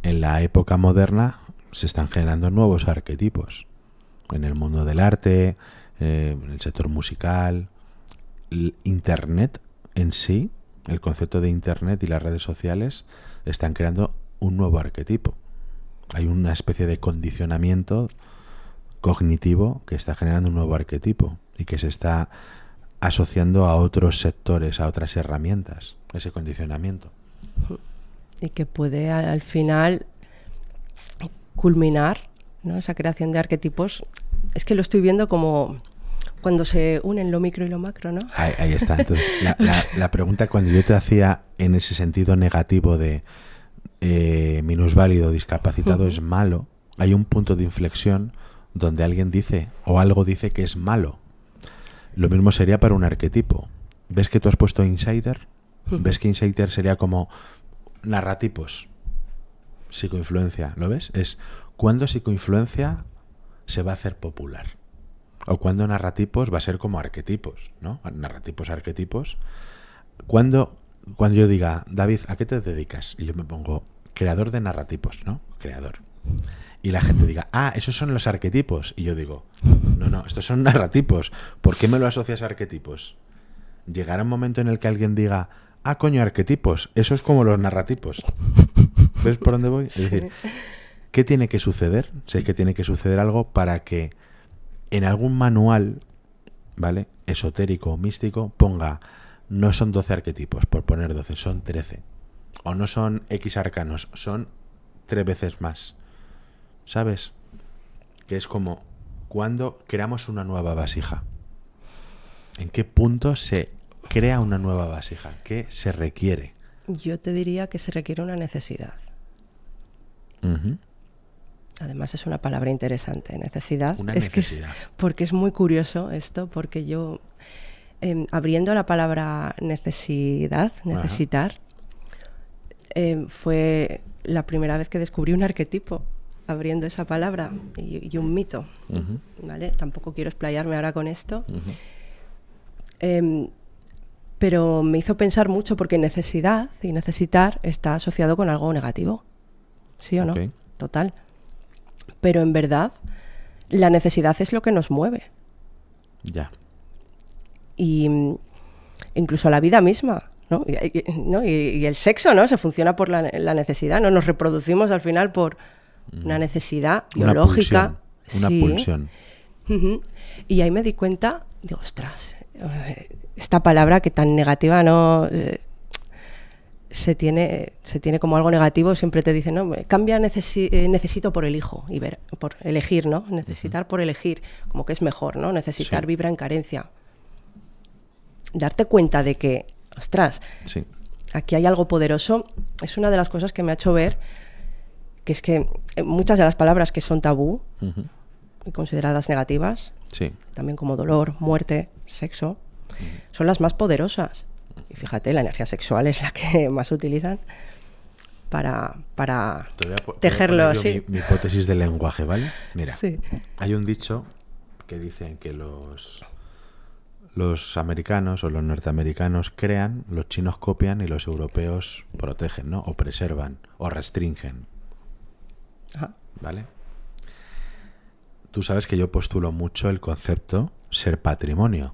en la época moderna se están generando nuevos arquetipos. En el mundo del arte, en el sector musical, el Internet en sí, el concepto de Internet y las redes sociales están creando un nuevo arquetipo. Hay una especie de condicionamiento cognitivo que está generando un nuevo arquetipo y que se está asociando a otros sectores, a otras herramientas, ese condicionamiento. Y que puede al final culminar, ¿no?, esa creación de arquetipos. Es que lo estoy viendo como cuando se unen lo micro y lo macro, ¿no? Ahí está. Entonces, la pregunta cuando yo te hacía en ese sentido negativo de minusválido, discapacitado, es malo, hay un punto de inflexión donde alguien dice o algo dice que es malo. Lo mismo sería para un arquetipo. ¿Ves que tú has puesto insider? ¿Ves que insider sería como narratipos? Psicoinfluencia, ¿lo ves? Es cuando psicoinfluencia se va a hacer popular. O cuando narratipos va a ser como arquetipos, ¿no? Narratipos, arquetipos. Cuando yo diga, David, ¿a qué te dedicas? Y yo me pongo creador de narratipos, ¿no? Creador. Y la gente diga, esos son los arquetipos. Y yo digo, no, estos son narratipos. ¿Por qué me lo asocias a arquetipos? Llegará un momento en el que alguien diga, coño, arquetipos, eso es como los narratipos. ¿Ves por dónde voy? Sí. Es decir, ¿qué tiene que suceder? Sé que tiene que suceder algo para que en algún manual, ¿vale?, esotérico o místico, ponga, no son 12 arquetipos, por poner 12, son 13. O no son X arcanos, son 3 veces más. ¿Sabes? Que es como cuando creamos una nueva vasija. ¿En qué punto se crea una nueva vasija? ¿Qué se requiere? Yo te diría que se requiere una necesidad. Uh-huh. Además es una palabra interesante, necesidad. Una es necesidad. Porque es muy curioso esto, porque yo, abriendo la palabra necesidad, necesitar, fue la primera vez que descubrí un arquetipo, abriendo esa palabra, y un mito. Uh-huh. ¿Vale? Tampoco quiero explayarme ahora con esto. Uh-huh. Pero me hizo pensar mucho porque necesidad y necesitar está asociado con algo negativo. ¿Sí o no? Okay. Total. Pero en verdad, la necesidad es lo que nos mueve. Ya. Y incluso la vida misma, ¿no? Y el sexo, ¿no? Se funciona por la necesidad, ¿no? Nos reproducimos al final por una necesidad biológica. Una pulsión. Uh-huh. Y ahí me di cuenta, digo, ostras, esta palabra que tan negativa, ¿no? Se tiene como algo negativo, siempre te dicen, no, cambia necesito por elijo, y por elegir, ¿no? Necesitar por elegir, como que es mejor, ¿no? Necesitar vibra en carencia. Darte cuenta de que, ostras, aquí hay algo poderoso, es una de las cosas que me ha hecho ver que es que muchas de las palabras que son tabú y consideradas negativas, también como dolor, muerte, sexo, son las más poderosas. Y fíjate, la energía sexual es la que más utilizan para tejerlo así. Mi hipótesis del lenguaje, ¿vale? Mira, hay un dicho que dicen que los americanos o los norteamericanos crean, los chinos copian y los europeos protegen, ¿no? O preservan o restringen. Ajá. ¿Vale? Tú sabes que yo postulo mucho el concepto ser patrimonio.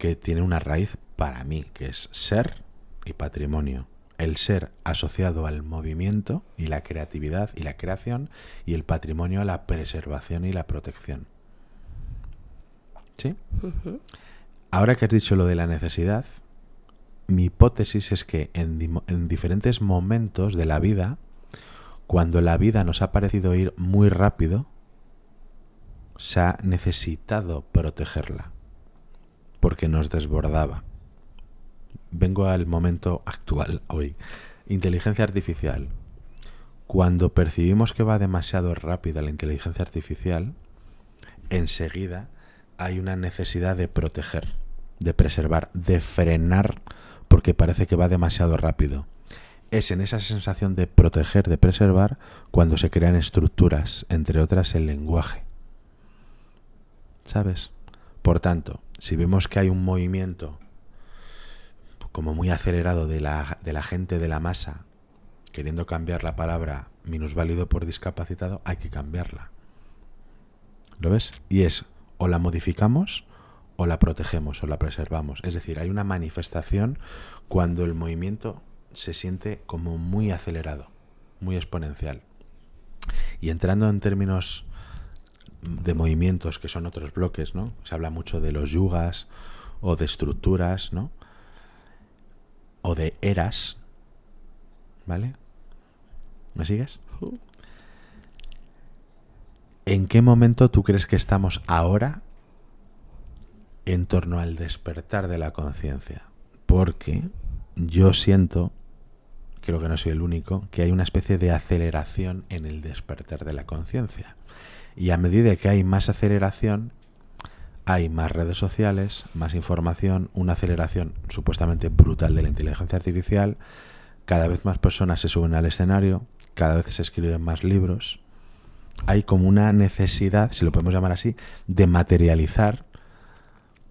que tiene una raíz para mí, que es ser y patrimonio. El ser asociado al movimiento y la creatividad y la creación, y el patrimonio a la preservación y la protección. ¿Sí? Ujú. Ahora que has dicho lo de la necesidad, mi hipótesis es que en diferentes momentos de la vida, cuando la vida nos ha parecido ir muy rápido, se ha necesitado protegerla, porque nos desbordaba. Vengo al momento actual hoy. Inteligencia artificial. Cuando percibimos que va demasiado rápida la inteligencia artificial, enseguida hay una necesidad de proteger, de preservar, de frenar, porque parece que va demasiado rápido. Es en esa sensación de proteger, de preservar, cuando se crean estructuras, entre otras el lenguaje. ¿Sabes? Por tanto, si vemos que hay un movimiento como muy acelerado de la gente, de la masa, queriendo cambiar la palabra minusválido por discapacitado, hay que cambiarla. ¿Lo ves? Y es, o la modificamos, o la protegemos, o la preservamos. Es decir, hay una manifestación cuando el movimiento se siente como muy acelerado, muy exponencial. Y entrando en términos de movimientos, que son otros bloques, ¿no? Se habla mucho de los yugas o de estructuras, ¿no? O de eras, ¿vale? ¿Me sigues? ¿En qué momento tú crees que estamos ahora en torno al despertar de la conciencia? Porque yo siento, creo que no soy el único, que hay una especie de aceleración en el despertar de la conciencia. Y a medida que hay más aceleración, hay más redes sociales, más información, una aceleración supuestamente brutal de la inteligencia artificial, cada vez más personas se suben al escenario, cada vez se escriben más libros. Hay como una necesidad, si lo podemos llamar así, de materializar,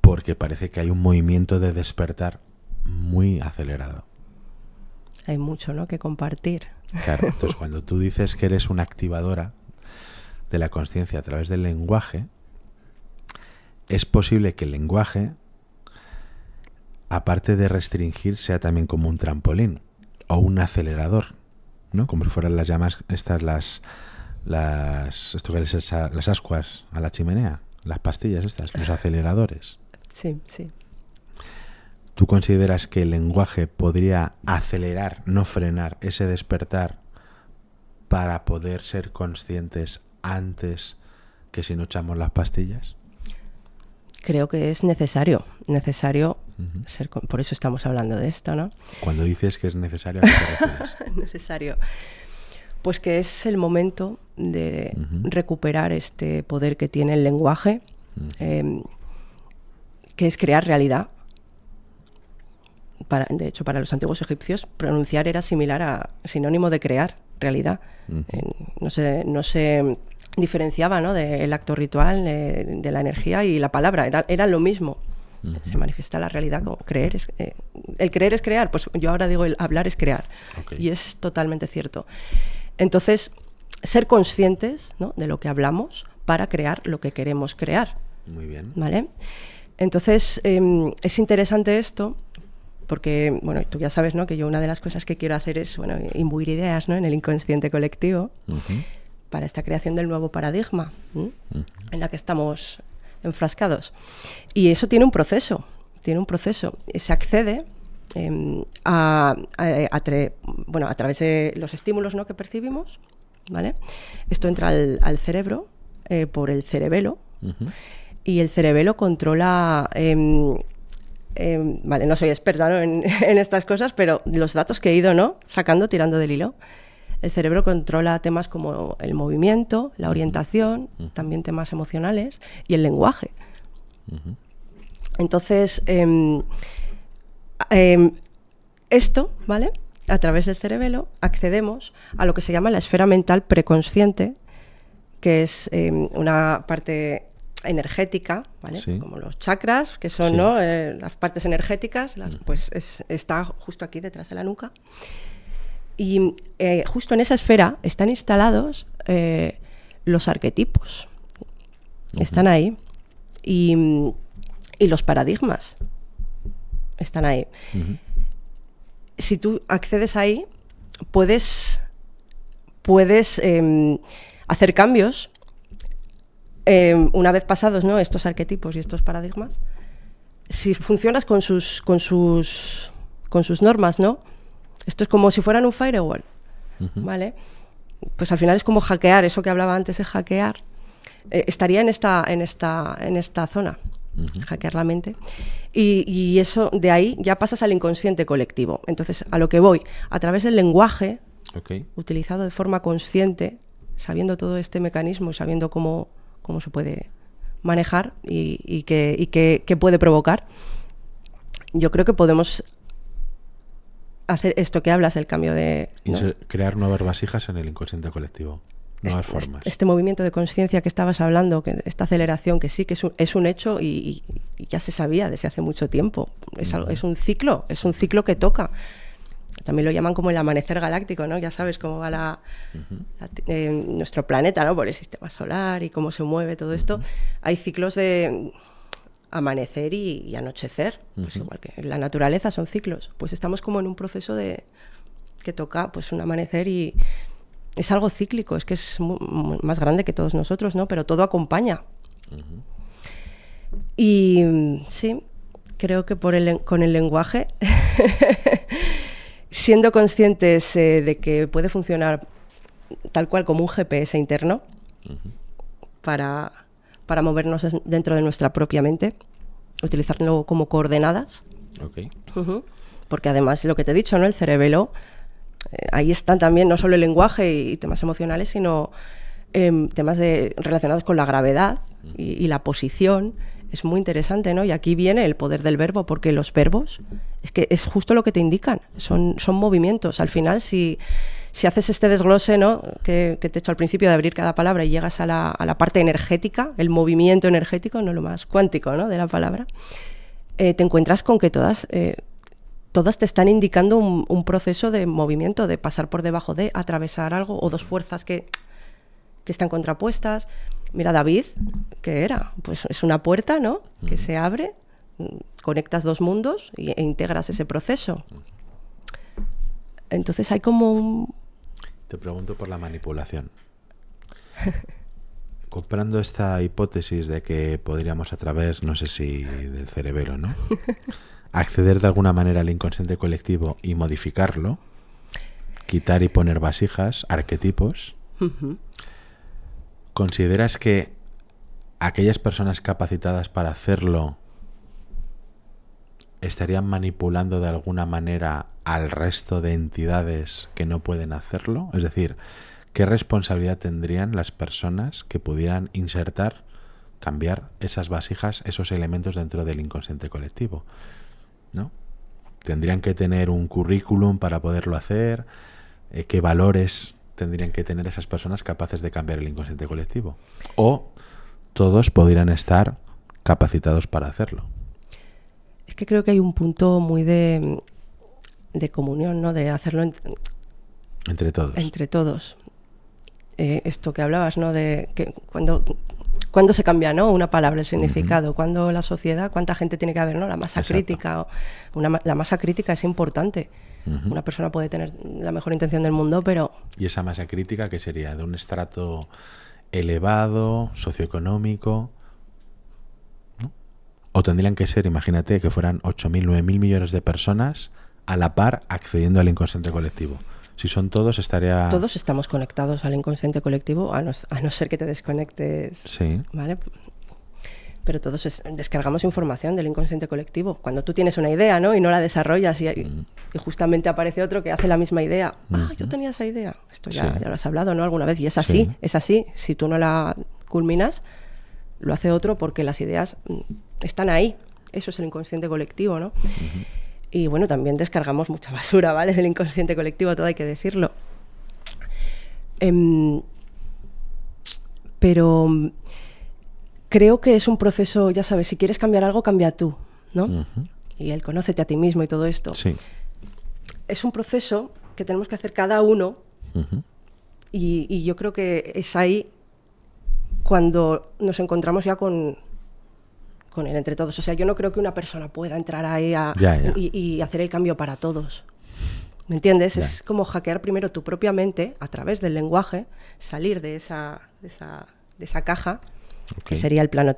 porque parece que hay un movimiento de despertar muy acelerado. Hay mucho, ¿no?, que compartir. Claro, entonces cuando tú dices que eres una activadora de la consciencia a través del lenguaje, es posible que el lenguaje, aparte de restringir, sea también como un trampolín o un acelerador, ¿no? Como si fueran las llamas, estas las ascuas a la chimenea, las pastillas estas, los aceleradores. Sí, sí. ¿Tú consideras que el lenguaje podría acelerar, no frenar, ese despertar para poder ser conscientes antes que si no echamos las pastillas? Creo que es necesario ser, por eso estamos hablando de esto, ¿no? Cuando dices que es necesario, ¿a qué te refieres? Necesario. Pues que es el momento de recuperar este poder que tiene el lenguaje, que es crear realidad. De hecho, para los antiguos egipcios, pronunciar era similar a sinónimo de crear realidad. No se diferenciaba, ¿no?, del acto ritual, de la energía y la palabra. Era lo mismo. Se manifiesta la realidad como creer. El creer es crear. Pues yo ahora digo el hablar es crear. Okay. Y es totalmente cierto. Entonces, ser conscientes, ¿no?, de lo que hablamos para crear lo que queremos crear. Muy bien. ¿Vale? Entonces, es interesante esto porque, bueno, tú ya sabes, ¿no?, que yo una de las cosas que quiero hacer es, bueno, imbuir ideas, ¿no?, en el inconsciente colectivo para esta creación del nuevo paradigma en la que estamos enfrascados. Y eso tiene un proceso. Se accede a través de los estímulos, ¿no?, que percibimos, ¿vale? Esto entra al cerebro por el cerebelo y el cerebelo controla... vale, no soy experta, ¿no?, en estas cosas, pero los datos que he ido, ¿no?, tirando del hilo, el cerebro controla temas como el movimiento, la orientación, también temas emocionales y el lenguaje. Entonces, esto, ¿vale?, a través del cerebelo accedemos a lo que se llama la esfera mental preconsciente, que es una parte energética, ¿vale? Sí. Como los chakras, que son, sí, ¿no?, las partes energéticas, pues está justo aquí detrás de la nuca. Y justo en esa esfera están instalados los arquetipos. Están ahí. Y los paradigmas. están ahí. Ujú. Si tú accedes ahí, puedes hacer cambios una vez pasados, ¿no?, estos arquetipos y estos paradigmas. Si funcionas con sus normas, ¿no? Esto es como si fueran un firewall, ¿vale? Pues al final es como hackear, eso que hablaba antes de hackear. Estaría en esta zona, hackear la mente. Y eso, de ahí ya pasas al inconsciente colectivo. Entonces, a lo que voy, a través del lenguaje, utilizado de forma consciente, sabiendo todo este mecanismo y sabiendo cómo se puede manejar y qué puede provocar, yo creo que podemos hacer esto que hablas, el cambio de... ¿no? Crear nuevas vasijas en el inconsciente colectivo, nuevas formas. Este movimiento de conciencia que estabas hablando, esta aceleración, que sí, que es un hecho y ya se sabía desde hace mucho tiempo. Es un ciclo que toca. También lo llaman como el amanecer galáctico, ¿no? Ya sabes cómo va nuestro planeta, ¿no?, por el sistema solar y cómo se mueve todo esto. Hay ciclos de amanecer y anochecer, pues igual que en la naturaleza son ciclos. Pues estamos como en un proceso que toca pues un amanecer y es algo cíclico, es que es más grande que todos nosotros, ¿no? Pero todo acompaña. Y sí, creo que con el lenguaje, siendo conscientes de que puede funcionar tal cual como un GPS interno para movernos dentro de nuestra propia mente, utilizarlo como coordenadas. Porque además, lo que te he dicho, ¿no?, el cerebelo, ahí están también no solo el lenguaje y temas emocionales, sino temas relacionados con la gravedad y la posición. Es muy interesante, ¿no? Y aquí viene el poder del verbo, porque los verbos es que es justo lo que te indican, son movimientos. Al final, si haces este desglose, ¿no?, que te he hecho al principio, de abrir cada palabra y llegas a la parte energética, el movimiento energético, no lo más cuántico, ¿no?, de la palabra, te encuentras con que todas te están indicando un proceso de movimiento, de pasar por debajo de, atravesar algo, o dos fuerzas que están contrapuestas. Mira, David, ¿qué era? Pues es una puerta, ¿no?, que se abre, conectas dos mundos e integras ese proceso. Entonces hay como Te pregunto por la manipulación. Comprando esta hipótesis de que podríamos a través, no sé si del cerebelo, ¿no?, acceder de alguna manera al inconsciente colectivo y modificarlo, quitar y poner vasijas, arquetipos, ¿consideras que aquellas personas capacitadas para hacerlo estarían manipulando de alguna manera al resto de entidades que no pueden hacerlo? Es decir, ¿qué responsabilidad tendrían las personas que pudieran insertar, cambiar esas vasijas, esos elementos dentro del inconsciente colectivo? ¿No? ¿Tendrían que tener un currículum para poderlo hacer? ¿Qué valores tendrían que tener esas personas capaces de cambiar el inconsciente colectivo? ¿O todos podrían estar capacitados para hacerlo? Es que creo que hay un punto muy de comunión, ¿no?, de hacerlo entre todos. Entre todos. Esto que hablabas, ¿no?, de que cuando se cambia, ¿no?, una palabra, el significado, cuando la sociedad, cuánta gente tiene que haber, ¿no?, la masa crítica. La masa crítica es importante. Una persona puede tener la mejor intención del mundo, pero... ¿Y esa masa crítica qué sería? ¿De un estrato elevado, socioeconómico? ¿No? ¿O tendrían que ser, imagínate, que fueran 8.000, 9.000 millones de personas a la par accediendo al inconsciente colectivo? Si son todos, estaría... Todos estamos conectados al inconsciente colectivo, a no ser que te desconectes. Sí. ¿Vale? Pero todos descargamos información del inconsciente colectivo. Cuando tú tienes una idea, ¿no?, y no la desarrollas y justamente aparece otro que hace la misma idea. Yo tenía esa idea. Esto ya lo has hablado, ¿no?, alguna vez. Y es así, es así. Si tú no la culminas, lo hace otro, porque las ideas están ahí. Eso es el inconsciente colectivo, ¿no? Y bueno, también descargamos mucha basura, ¿vale?, del inconsciente colectivo, todo hay que decirlo. Pero creo que es un proceso, ya sabes, si quieres cambiar algo, cambia tú, ¿no? Y el conócete a ti mismo y todo esto. Sí. Es un proceso que tenemos que hacer cada uno, y yo creo que es ahí cuando nos encontramos ya con con él entre todos. O sea, yo no creo que una persona pueda entrar ahí Ya. y hacer el cambio para todos. ¿Me entiendes? Ya. Es como hackear primero tu propia mente a través del lenguaje, salir de esa caja, que sería el plano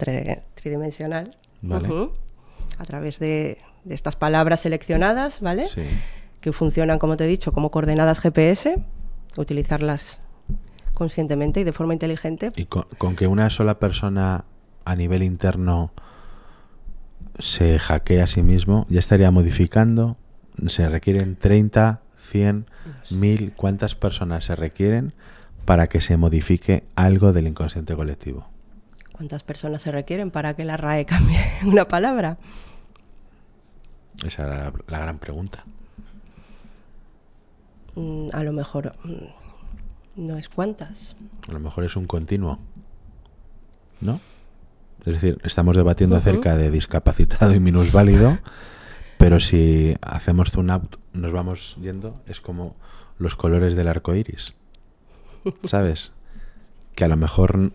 tridimensional, Vale. a través de estas palabras seleccionadas, ¿vale? Sí. Que funcionan, como te he dicho, como coordenadas GPS, utilizarlas conscientemente y de forma inteligente. Y con que una sola persona a nivel interno se hackee a sí mismo, ya estaría modificando. Se requieren 30, 100, 1000. ¿Cuántas personas se requieren para que se modifique algo del inconsciente colectivo? ¿Cuántas personas se requieren para que la RAE cambie una palabra? Esa era la gran pregunta. A lo mejor no es cuántas. A lo mejor es un continuo, ¿no? Es decir, estamos debatiendo acerca de discapacitado y minusválido, pero si hacemos zoom out, nos vamos yendo, es como los colores del arco iris, ¿sabes? Que a lo mejor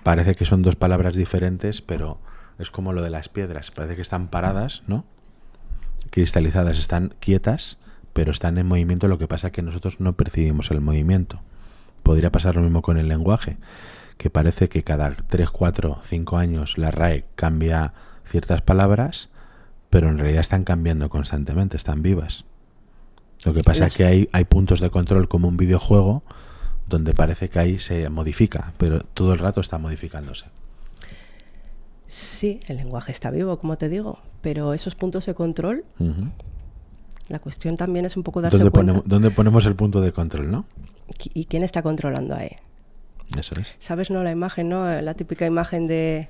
parece que son dos palabras diferentes, pero es como lo de las piedras, parece que están paradas, ¿no? Cristalizadas, están quietas, pero están en movimiento, lo que pasa es que nosotros no percibimos el movimiento. Podría pasar lo mismo con el lenguaje, que parece que cada 3, 4, 5 años la RAE cambia ciertas palabras, pero en realidad están cambiando constantemente, están vivas. Lo que pasa es que hay puntos de control como un videojuego donde parece que ahí se modifica, pero todo el rato está modificándose. Sí, el lenguaje está vivo, como te digo, pero esos puntos de control, la cuestión también es un poco darse cuenta. ¿Dónde ponemos el punto de control, no? ¿Y quién está controlando ahí? Eso es. ¿Sabes, no? La imagen, ¿no? La típica imagen de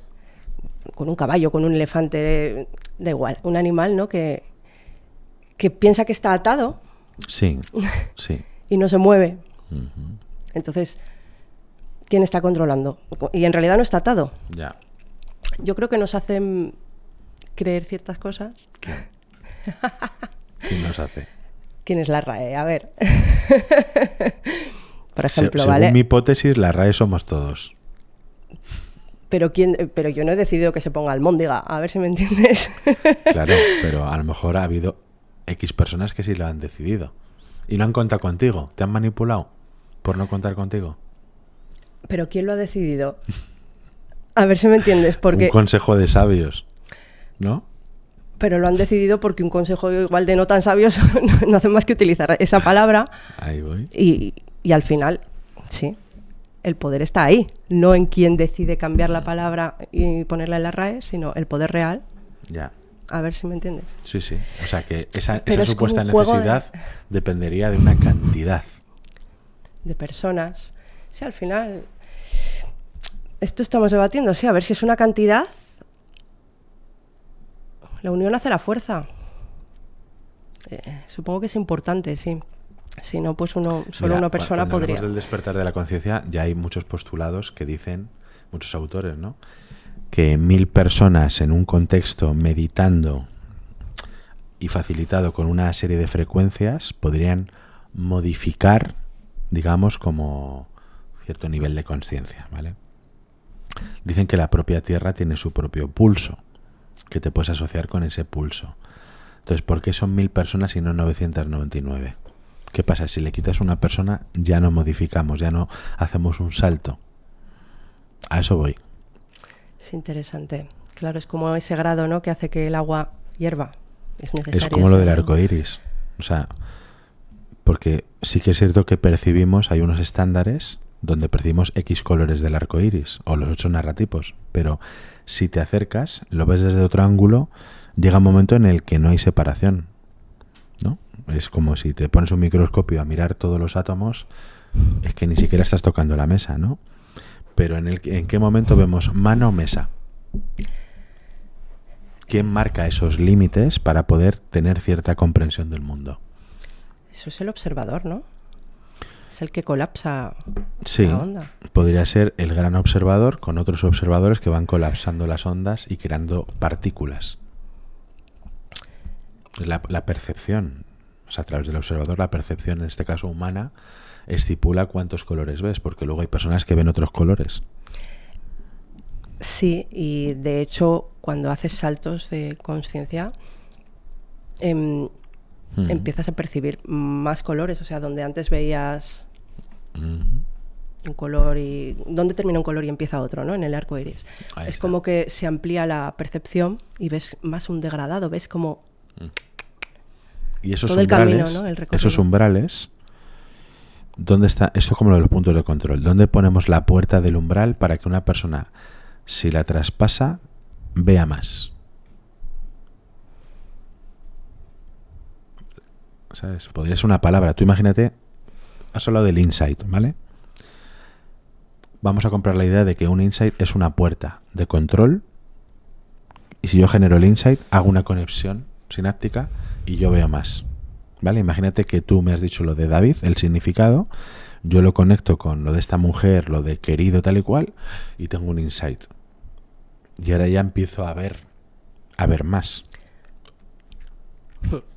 con un caballo, con un elefante, da igual, un animal, ¿no? Que piensa que está atado. Sí, sí. Y no se mueve. Entonces, ¿quién está controlando? Y en realidad no está atado. Ya. Yo creo que nos hacen creer ciertas cosas. ¿Quién nos hace? ¿Quién es la RAE? A ver. Por ejemplo, según ¿vale? mi hipótesis, la RAE somos todos. Pero yo no he decidido que se ponga almóndiga, a ver si me entiendes. Claro, pero a lo mejor ha habido X personas que sí lo han decidido. Y no han contado contigo. ¿Te han manipulado por no contar contigo? ¿Pero quién lo ha decidido? A ver si me entiendes, porque... Un consejo de sabios, ¿no? Pero lo han decidido porque un consejo igual de no tan sabios no hace más que utilizar esa palabra. Ahí voy. Y al final, sí, el poder está ahí. No en quien decide cambiar la palabra y ponerla en la RAE, sino el poder real. Ya. A ver si me entiendes. Sí, sí. O sea que esa es supuesta como un juego necesidad dependería de una cantidad. De personas. Sí, al final... Esto estamos debatiendo, sí, a ver si es una cantidad. La unión hace la fuerza. Supongo que es importante, sí. Si no, pues solo una persona cuando podría. hablamos del despertar de la conciencia, ya hay muchos postulados que dicen, muchos autores, ¿no? Que 1000 personas en un contexto meditando y facilitado con una serie de frecuencias podrían modificar, digamos, como cierto nivel de conciencia, ¿vale? Dicen que la propia Tierra tiene su propio pulso, que te puedes asociar con ese pulso. Entonces, ¿por qué son 1000 personas y no 999? ¿Qué pasa? Si le quitas una persona, ya no modificamos, ya no hacemos un salto. A eso voy. Es interesante. Claro, es como ese grado, ¿no?, que hace que el agua hierva. Es necesario. Es como lo del ¿no? arco iris. O sea, porque sí que es cierto que percibimos, hay unos estándares donde percibimos X colores del arco iris, o los 8 narratipos, pero si te acercas, lo ves desde otro ángulo, llega un momento en el que no hay separación, ¿no? Es como si te pones un microscopio a mirar todos los átomos, es que ni siquiera estás tocando la mesa, ¿no? Pero ¿en qué momento vemos mano o mesa? ¿Quién marca esos límites para poder tener cierta comprensión del mundo? Eso es el observador, ¿no? Es el que colapsa Sí, la onda. Podría ser el gran observador con otros observadores que van colapsando las ondas y creando partículas. La percepción, o sea, a través del observador, la percepción, en este caso humana, estipula cuántos colores ves, porque luego hay personas que ven otros colores. Sí, y de hecho, cuando haces saltos de conciencia, empiezas a percibir más colores. O sea, donde antes veías un color y... ¿Dónde termina un color y empieza otro, ¿no? En el arco iris. Ahí Es está. como que se amplía la percepción y ves más un degradado, ves como... Y esos todo el umbrales, camino, ¿no? El recorrido. esos umbrales, ¿dónde está? Eso es como lo de los puntos de control. ¿Dónde ponemos la puerta del umbral para que una persona, si la traspasa, vea más? ¿Sabes? Podría ser una palabra. Tú imagínate, has hablado del insight, ¿vale? Vamos a comprar la idea de que un insight es una puerta de control y si yo genero el insight, hago una conexión sináptica y yo veo más. ¿Vale? Imagínate que tú me has dicho lo de David, el significado, yo lo conecto con lo de esta mujer, lo de querido tal y cual, y tengo un insight. Y ahora ya empiezo a ver más.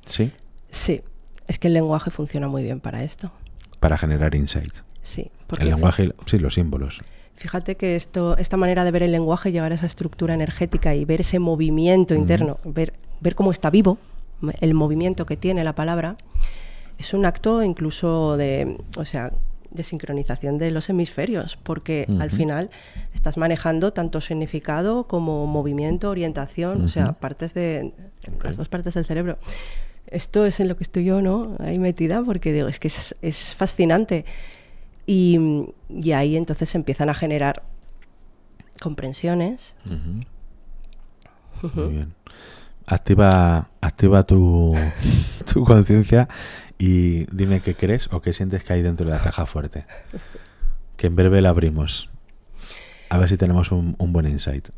¿Sí? Sí, es que el lenguaje funciona muy bien para esto. Para generar insight. Sí, porque El lenguaje, sí, los símbolos. fíjate que esta manera de ver el lenguaje, llegar a esa estructura energética y ver ese movimiento interno, ver cómo está vivo, el movimiento que tiene la palabra, es un acto incluso de sincronización de los hemisferios, porque al final estás manejando tanto significado como movimiento, orientación, o sea, partes de las dos partes del cerebro. Esto es en lo que estoy yo, ¿no? Ahí metida, porque digo, es que es fascinante. Y ahí entonces se empiezan a generar comprensiones. Muy bien. Activa tu conciencia y dime qué crees o qué sientes que hay dentro de la caja fuerte. Que en breve la abrimos. A ver si tenemos un buen insight.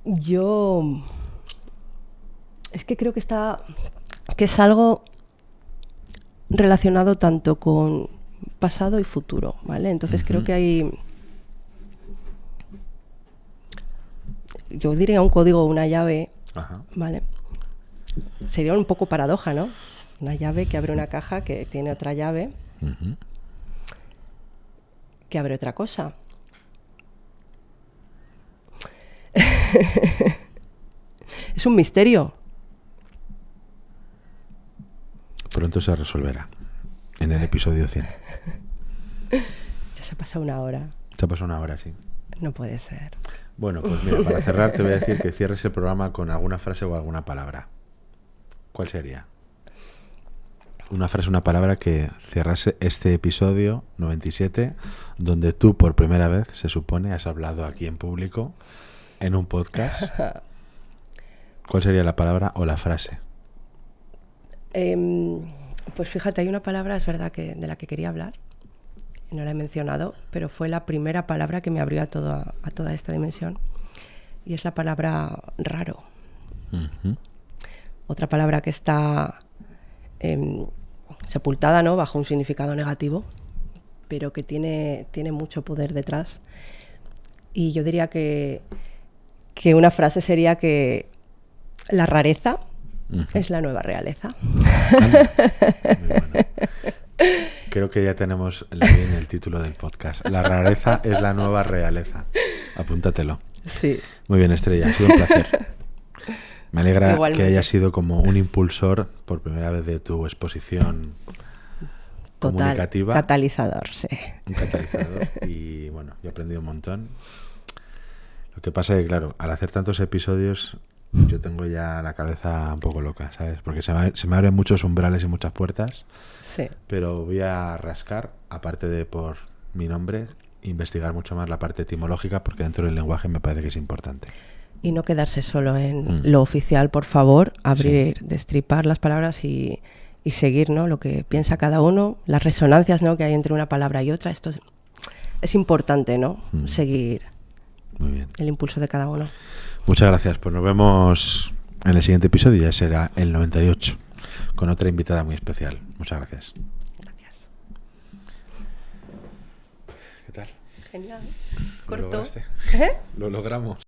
Yo es que creo que es algo relacionado tanto con pasado y futuro, ¿vale? Entonces creo que hay, yo diría un código, una llave, ¿vale? Sería un poco paradoja, ¿no? Una llave que abre una caja que tiene otra llave que abre otra cosa. Es un misterio. Pronto se resolverá. En el episodio 100. Ya se ha pasado una hora. Se ha pasado una hora, sí. No puede ser. Bueno, pues mira, para cerrar te voy a decir que cierres el programa con alguna frase o alguna palabra. ¿Cuál sería? Una frase, una palabra que cerrase este episodio 97, donde tú por primera vez, se supone, has hablado aquí en público, en un podcast. ¿Cuál sería la palabra o la frase? Pues fíjate, hay una palabra, es verdad, de la que quería hablar, no la he mencionado, pero fue la primera palabra que me abrió a toda esta dimensión, y es la palabra raro. Otra palabra que está sepultada, ¿no?, bajo un significado negativo, pero que tiene mucho poder detrás. Y yo diría que una frase sería que la rareza es la nueva realeza. Muy bueno. Creo que ya tenemos en el título del podcast. La rareza es la nueva realeza. Apúntatelo. Sí. Muy bien, Estrella, ha sido un placer. Me alegra Igualmente. que haya sido como un impulsor por primera vez de tu exposición comunicativa. Catalizador, sí. Un catalizador. Y bueno, yo he aprendido un montón. Lo que pasa es que, claro, al hacer tantos episodios, yo tengo ya la cabeza un poco loca, ¿sabes? Porque se me abren muchos umbrales y muchas puertas. Sí. Pero voy a rascar, aparte de por mi nombre, investigar mucho más la parte etimológica, porque dentro del lenguaje me parece que es importante. Y no quedarse solo en lo oficial, por favor, abrir, destripar las palabras y seguir, ¿no?, lo que piensa cada uno, las resonancias, ¿no?, que hay entre una palabra y otra. Esto es importante, ¿no?, seguir Muy bien. el impulso de cada uno. Muchas gracias. Pues nos vemos en el siguiente episodio, ya será el 98, con otra invitada muy especial. Muchas gracias. Gracias. ¿Qué tal? Genial. ¿Lo Corto. lograste? Lo logramos.